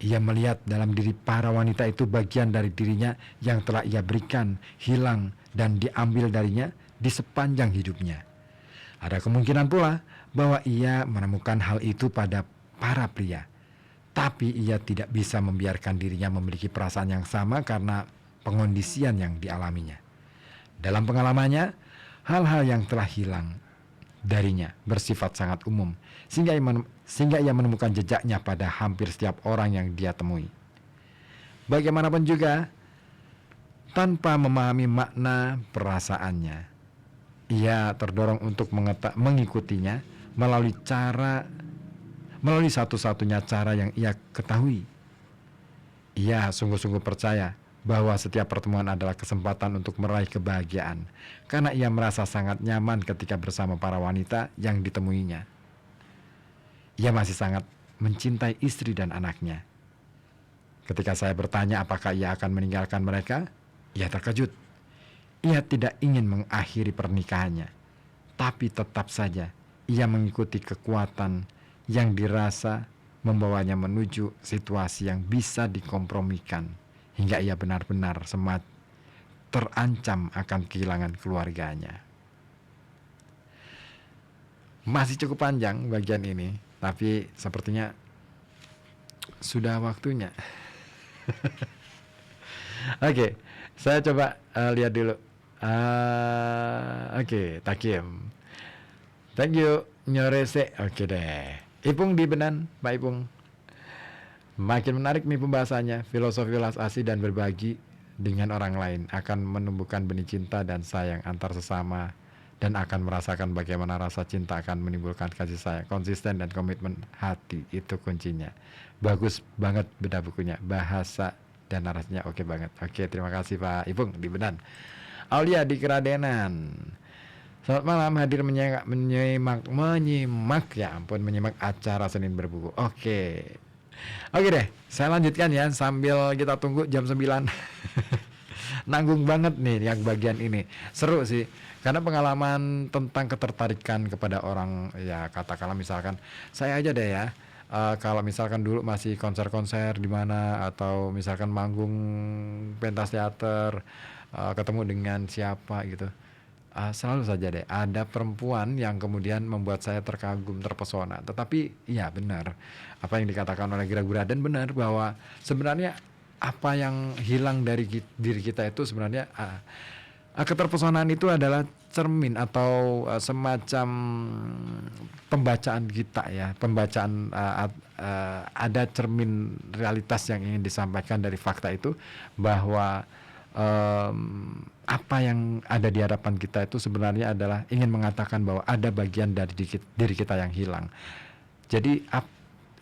ia melihat dalam diri para wanita itu bagian dari dirinya yang telah ia berikan, hilang, dan diambil darinya di sepanjang hidupnya. Ada kemungkinan pula bahwa ia menemukan hal itu pada para pria, tapi ia tidak bisa membiarkan dirinya memiliki perasaan yang sama karena pengondisian yang dialaminya. Dalam pengalamannya, hal-hal yang telah hilang darinya bersifat sangat umum, sehingga ia menemukan jejaknya pada hampir setiap orang yang dia temui. Bagaimanapun juga, tanpa memahami makna perasaannya, ia terdorong untuk mengikutinya melalui satu-satunya cara yang ia ketahui. Ia sungguh-sungguh percaya bahwa setiap pertemuan adalah kesempatan untuk meraih kebahagiaan, karena ia merasa sangat nyaman ketika bersama para wanita yang ditemuinya. Ia masih sangat mencintai istri dan anaknya. Ketika saya bertanya apakah ia akan meninggalkan mereka, ia terkejut. Ia tidak ingin mengakhiri pernikahannya, tapi tetap saja ia mengikuti kekuatan yang dirasa membawanya menuju situasi yang bisa dikompromikan, hingga ia benar-benar terancam akan kehilangan keluarganya. Masih cukup panjang bagian ini, tapi sepertinya sudah waktunya. Oke, saya coba lihat dulu. Oke, Takim. Thank you, Nyorese. Oke deh. Ipung di Benan, Pak Ipung. Makin menarik nih pembahasannya. Filosofi welas asih dan berbagi dengan orang lain akan menumbuhkan benih cinta dan sayang antar sesama, dan akan merasakan bagaimana rasa cinta akan menimbulkan kasih sayang. Konsisten dan komitmen hati, itu kuncinya. Bagus banget beda bukunya. Bahasa dan narasinya oke banget. Oke, terima kasih Pak Ipung di Benan. Aulia di Keradenan. Selamat malam, hadir menyimak acara Senin Berbuku. Oke deh, saya lanjutkan ya sambil kita tunggu jam 9. Nanggung banget nih yang bagian ini. Seru sih, karena pengalaman tentang ketertarikan kepada orang, ya katakanlah misalkan saya aja deh ya, kalau misalkan dulu masih konser-konser di mana, atau misalkan manggung pentas teater, ketemu dengan siapa gitu, selalu saja deh ada perempuan yang kemudian membuat saya terkagum, terpesona. Tetapi ya benar apa yang dikatakan oleh Gura-Gura, dan benar bahwa sebenarnya apa yang hilang dari diri kita itu sebenarnya keterpesonaan itu adalah cermin atau semacam pembacaan kita ya, ada cermin realitas yang ingin disampaikan dari fakta itu, bahwa apa yang ada di hadapan kita itu sebenarnya adalah ingin mengatakan bahwa ada bagian dari diri kita yang hilang. Jadi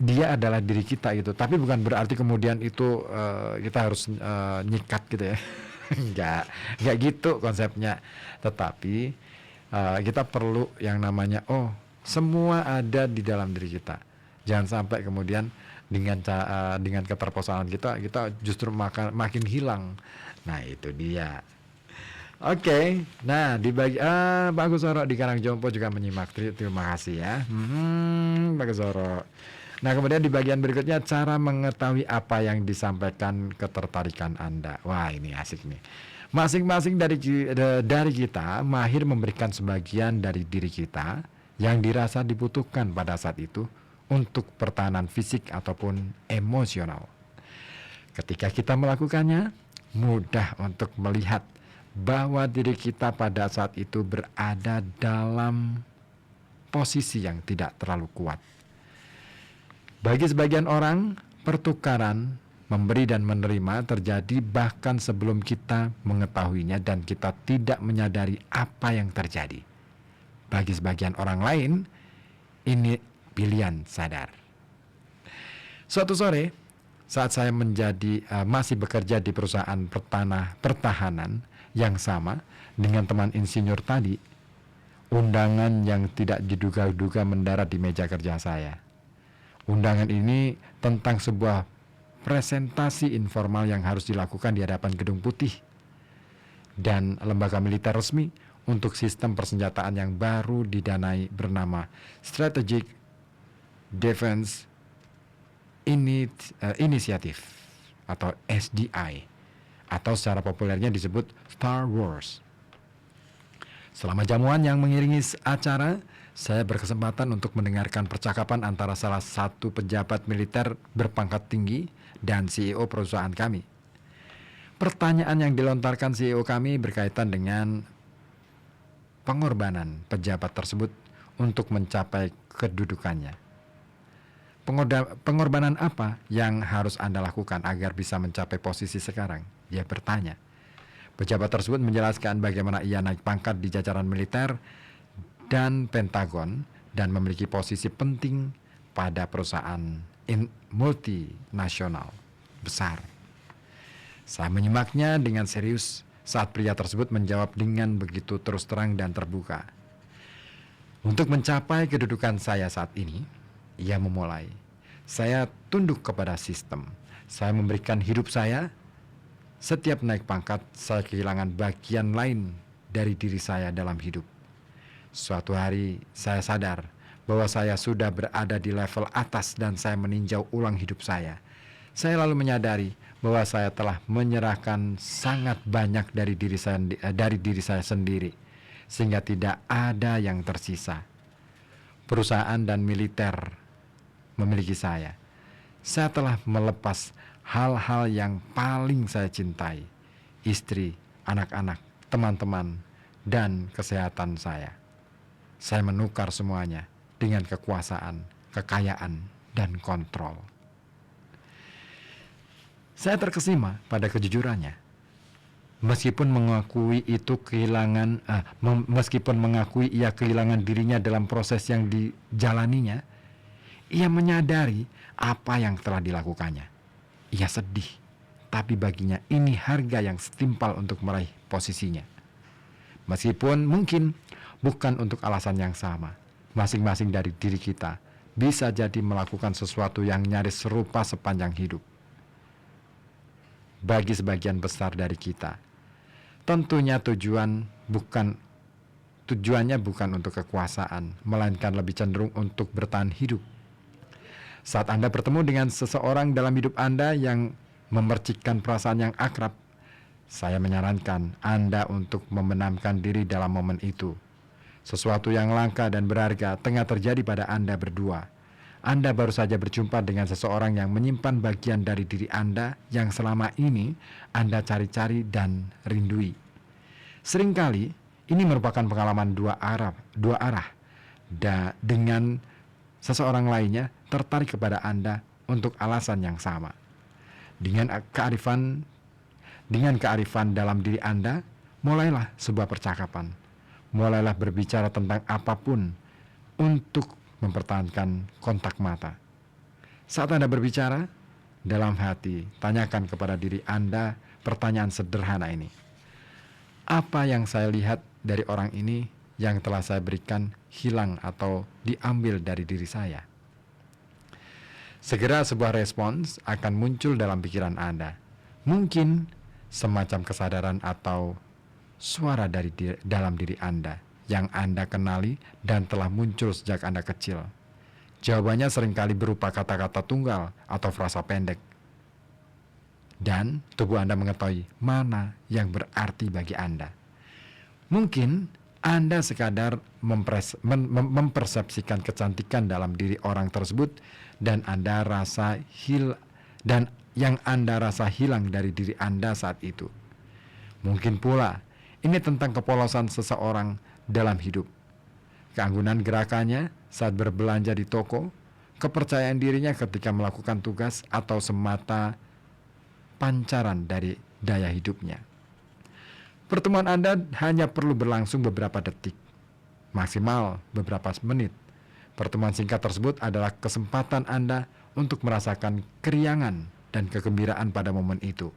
dia adalah diri kita gitu, tapi bukan berarti kemudian itu kita harus nyikat gitu ya. Enggak gitu konsepnya. Tetapi kita perlu yang namanya semua ada di dalam diri kita. Jangan sampai kemudian dengan keterpesonaan kita justru makin hilang. Nah itu dia. Oke, nah Pak Gusoro di Karangjompo juga menyimak. Terima kasih ya, Pak Gusoro. Nah kemudian di bagian berikutnya, cara mengetahui apa yang disampaikan ketertarikan Anda. Wah ini asik nih. Masing-masing dari kita mahir memberikan sebagian dari diri kita yang dirasa dibutuhkan pada saat itu untuk pertahanan fisik ataupun emosional. Ketika kita melakukannya, mudah untuk melihat bahwa diri kita pada saat itu berada dalam posisi yang tidak terlalu kuat. Bagi sebagian orang, pertukaran memberi dan menerima terjadi bahkan sebelum kita mengetahuinya dan kita tidak menyadari apa yang terjadi. Bagi sebagian orang lain, ini pilihan sadar. Suatu sore, saat saya masih bekerja di perusahaan pertahanan yang sama dengan teman insinyur tadi, undangan yang tidak diduga-duga mendarat di meja kerja saya. Undangan ini tentang sebuah presentasi informal yang harus dilakukan di hadapan Gedung Putih dan lembaga militer resmi untuk sistem persenjataan yang baru didanai bernama Strategic Defense Initiative atau SDI, atau secara populernya disebut Star Wars. Selama jamuan yang mengiringi acara, saya berkesempatan untuk mendengarkan percakapan antara salah satu pejabat militer berpangkat tinggi dan CEO perusahaan kami. Pertanyaan yang dilontarkan CEO kami berkaitan dengan pengorbanan pejabat tersebut untuk mencapai kedudukannya. Pengorbanan apa yang harus Anda lakukan agar bisa mencapai posisi sekarang? Dia bertanya. Pejabat tersebut menjelaskan bagaimana ia naik pangkat di jajaran militer dan Pentagon dan memiliki posisi penting pada perusahaan multinasional besar. Saya menyimaknya dengan serius saat pria tersebut menjawab dengan begitu terus terang dan terbuka. Untuk mencapai kedudukan saya saat ini, ia memulai. Saya tunduk kepada sistem. Saya memberikan hidup saya. Setiap naik pangkat, saya kehilangan bagian lain dari diri saya dalam hidup. Suatu hari, saya sadar bahwa saya sudah berada di level atas dan saya meninjau ulang hidup saya. Saya lalu menyadari bahwa saya telah menyerahkan sangat banyak dari diri saya sendiri, sehingga tidak ada yang tersisa. Perusahaan dan militer memiliki saya. Saya telah melepas hal-hal yang paling saya cintai, istri, anak-anak, teman-teman, dan kesehatan saya. Saya menukar semuanya dengan kekuasaan, kekayaan, dan kontrol. Saya terkesima pada kejujurannya. Meskipun mengakui ia kehilangan dirinya dalam proses yang dijalaninya, ia menyadari apa yang telah dilakukannya. Ia sedih, tapi baginya ini harga yang setimpal untuk meraih posisinya. Meskipun mungkin bukan untuk alasan yang sama, masing-masing dari diri kita bisa jadi melakukan sesuatu yang nyaris serupa sepanjang hidup. Bagi sebagian besar dari kita, tentunya tujuannya bukan untuk kekuasaan, melainkan lebih cenderung untuk bertahan hidup. Saat Anda bertemu dengan seseorang dalam hidup Anda yang memercikkan perasaan yang akrab, saya menyarankan Anda untuk membenamkan diri dalam momen itu. Sesuatu yang langka dan berharga tengah terjadi pada Anda berdua. Anda baru saja berjumpa dengan seseorang yang menyimpan bagian dari diri Anda yang selama ini Anda cari-cari dan rindui. Seringkali ini merupakan pengalaman dua arah. Dengan seseorang lainnya tertarik kepada Anda untuk alasan yang sama. Dengan kearifan dalam diri Anda, mulailah sebuah percakapan. Mulailah berbicara tentang apapun untuk mempertahankan kontak mata. Saat Anda berbicara, dalam hati, tanyakan kepada diri Anda pertanyaan sederhana ini. Apa yang saya lihat dari orang ini yang telah saya berikan hilang atau diambil dari diri saya? Segera sebuah respons akan muncul dalam pikiran Anda. Mungkin semacam kesadaran atau suara dari dalam diri Anda yang Anda kenali dan telah muncul sejak Anda kecil. Jawabannya seringkali berupa kata-kata tunggal atau frasa pendek. Dan tubuh Anda mengetahui mana yang berarti bagi Anda. Mungkin Anda sekadar mempersepsikan kecantikan dalam diri orang tersebut dan Anda rasa yang Anda rasa hilang dari diri Anda saat itu. Mungkin pula ini tentang kepolosan seseorang dalam hidup. Keanggunan gerakannya saat berbelanja di toko, kepercayaan dirinya ketika melakukan tugas, atau semata pancaran dari daya hidupnya. Pertemuan Anda hanya perlu berlangsung beberapa detik, maksimal beberapa menit. Pertemuan singkat tersebut adalah kesempatan Anda untuk merasakan keriangan dan kegembiraan pada momen itu.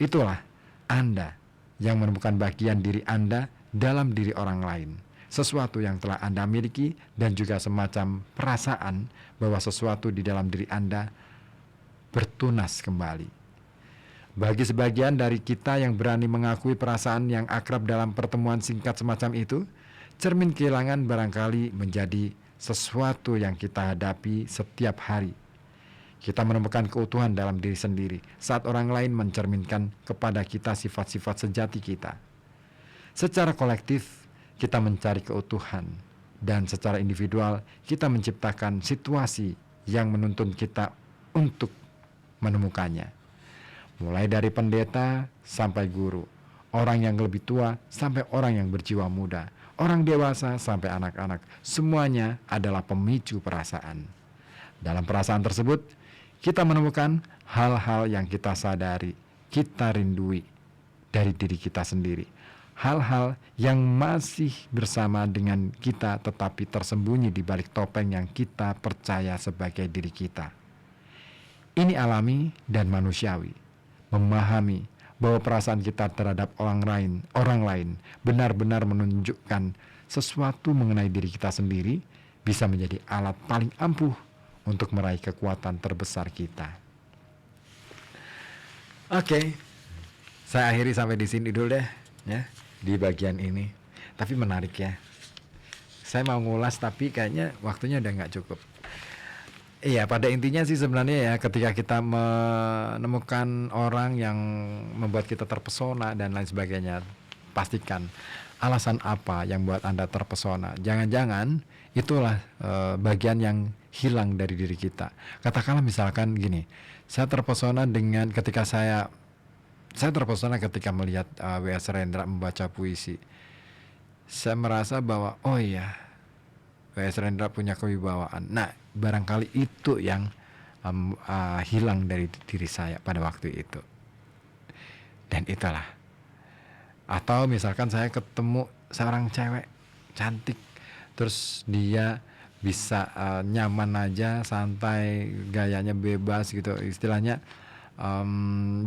Itulah Anda yang menemukan bagian diri Anda dalam diri orang lain, sesuatu yang telah Anda miliki, dan juga semacam perasaan bahwa sesuatu di dalam diri Anda bertunas kembali. Bagi sebagian dari kita yang berani mengakui perasaan yang akrab dalam pertemuan singkat semacam itu, cermin kehilangan barangkali menjadi sesuatu yang kita hadapi setiap hari. Kita menemukan keutuhan dalam diri sendiri saat orang lain mencerminkan kepada kita sifat-sifat sejati kita. Secara kolektif, kita mencari keutuhan, dan secara individual, kita menciptakan situasi yang menuntun kita untuk menemukannya. Mulai dari pendeta sampai guru, orang yang lebih tua sampai orang yang berjiwa muda, orang dewasa sampai anak-anak, semuanya adalah pemicu perasaan. Dalam perasaan tersebut, kita menemukan hal-hal yang kita sadari, kita rindui dari diri kita sendiri. Hal-hal yang masih bersama dengan kita tetapi tersembunyi di balik topeng yang kita percaya sebagai diri kita. Ini alami dan manusiawi. Memahami bahwa perasaan kita terhadap orang lain benar-benar menunjukkan sesuatu mengenai diri kita sendiri bisa menjadi alat paling ampuh untuk meraih kekuatan terbesar kita. Oke, saya akhiri sampai di sini dulu deh, ya, di bagian ini. Tapi menarik ya. Saya mau ngulas tapi kayaknya waktunya udah nggak cukup. Iya, pada intinya sih sebenarnya ya, ketika kita menemukan orang yang membuat kita terpesona dan lain sebagainya, pastikan alasan apa yang buat Anda terpesona. Jangan-jangan itulah bagian yang hilang dari diri kita. Katakanlah misalkan gini, saya terpesona ketika melihat W.S. Rendra membaca puisi. Saya merasa bahwa oh iya, W.S. Rendra punya kewibawaan. Nah, barangkali itu yang hilang dari diri saya pada waktu itu. Dan itulah. Atau misalkan saya ketemu seorang cewek cantik, terus dia bisa nyaman aja, santai, gayanya bebas gitu, istilahnya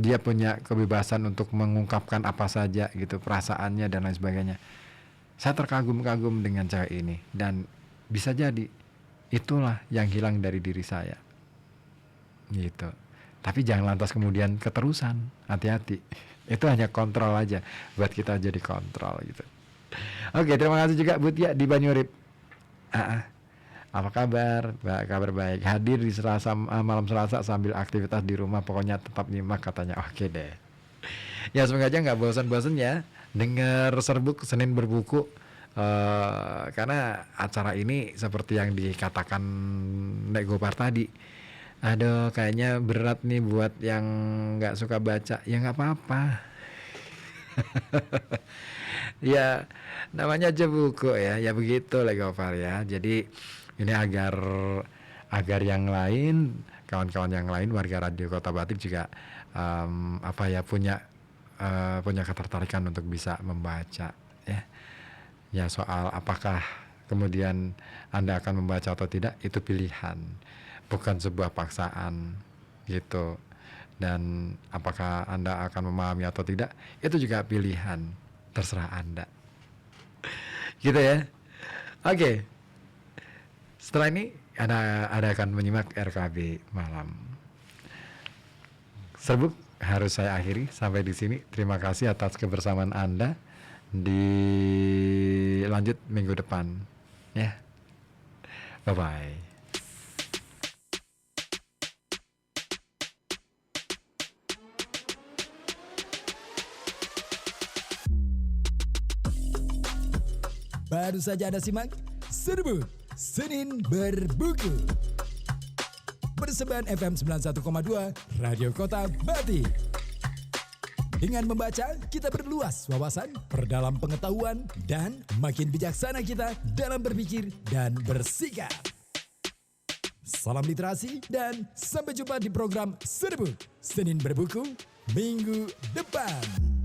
dia punya kebebasan untuk mengungkapkan apa saja gitu, perasaannya dan lain sebagainya. Saya terkagum-kagum dengan cewek ini, dan bisa jadi itulah yang hilang dari diri saya gitu. Tapi jangan lantas kemudian keterusan, hati-hati. Itu hanya kontrol aja, buat kita jadi kontrol gitu. Oke, terima kasih juga Bu Tia di Banyurip. Apa kabar? Kabar baik. Hadir di malam Selasa sambil aktivitas di rumah, pokoknya tetap nyimak katanya. Oke deh. Ya semoga aja nggak bosan-bosan ya dengar Serbuk Senin Berbuku. Karena acara ini seperti yang dikatakan Nek Gopar tadi, aduh kayaknya berat nih buat yang nggak suka baca. Ya nggak apa-apa. Ya namanya aja buku ya begitu Nek Gopar ya. Jadi ini agar yang lain, kawan-kawan yang lain, warga Radio Kota Batik juga punya ketertarikan untuk bisa membaca ya. Ya soal apakah kemudian Anda akan membaca atau tidak, itu pilihan, bukan sebuah paksaan gitu. Dan apakah Anda akan memahami atau tidak, itu juga pilihan, terserah Anda. Gitu ya. Oke. Setelah ini Anda akan menyimak RKB malam. Serbuk harus saya akhiri sampai di sini. Terima kasih atas kebersamaan Anda. Dilanjut minggu depan ya. Bye bye. Baru saja Anda simak Serbuk Senin Berbuku persembahan FM 91,2 Radio Kota Batik. Dengan membaca, kita berluas wawasan, perdalam pengetahuan, dan makin bijaksana kita dalam berpikir dan bersikap. Salam literasi dan sampai jumpa di program Serbuk Senin Berbuku minggu depan.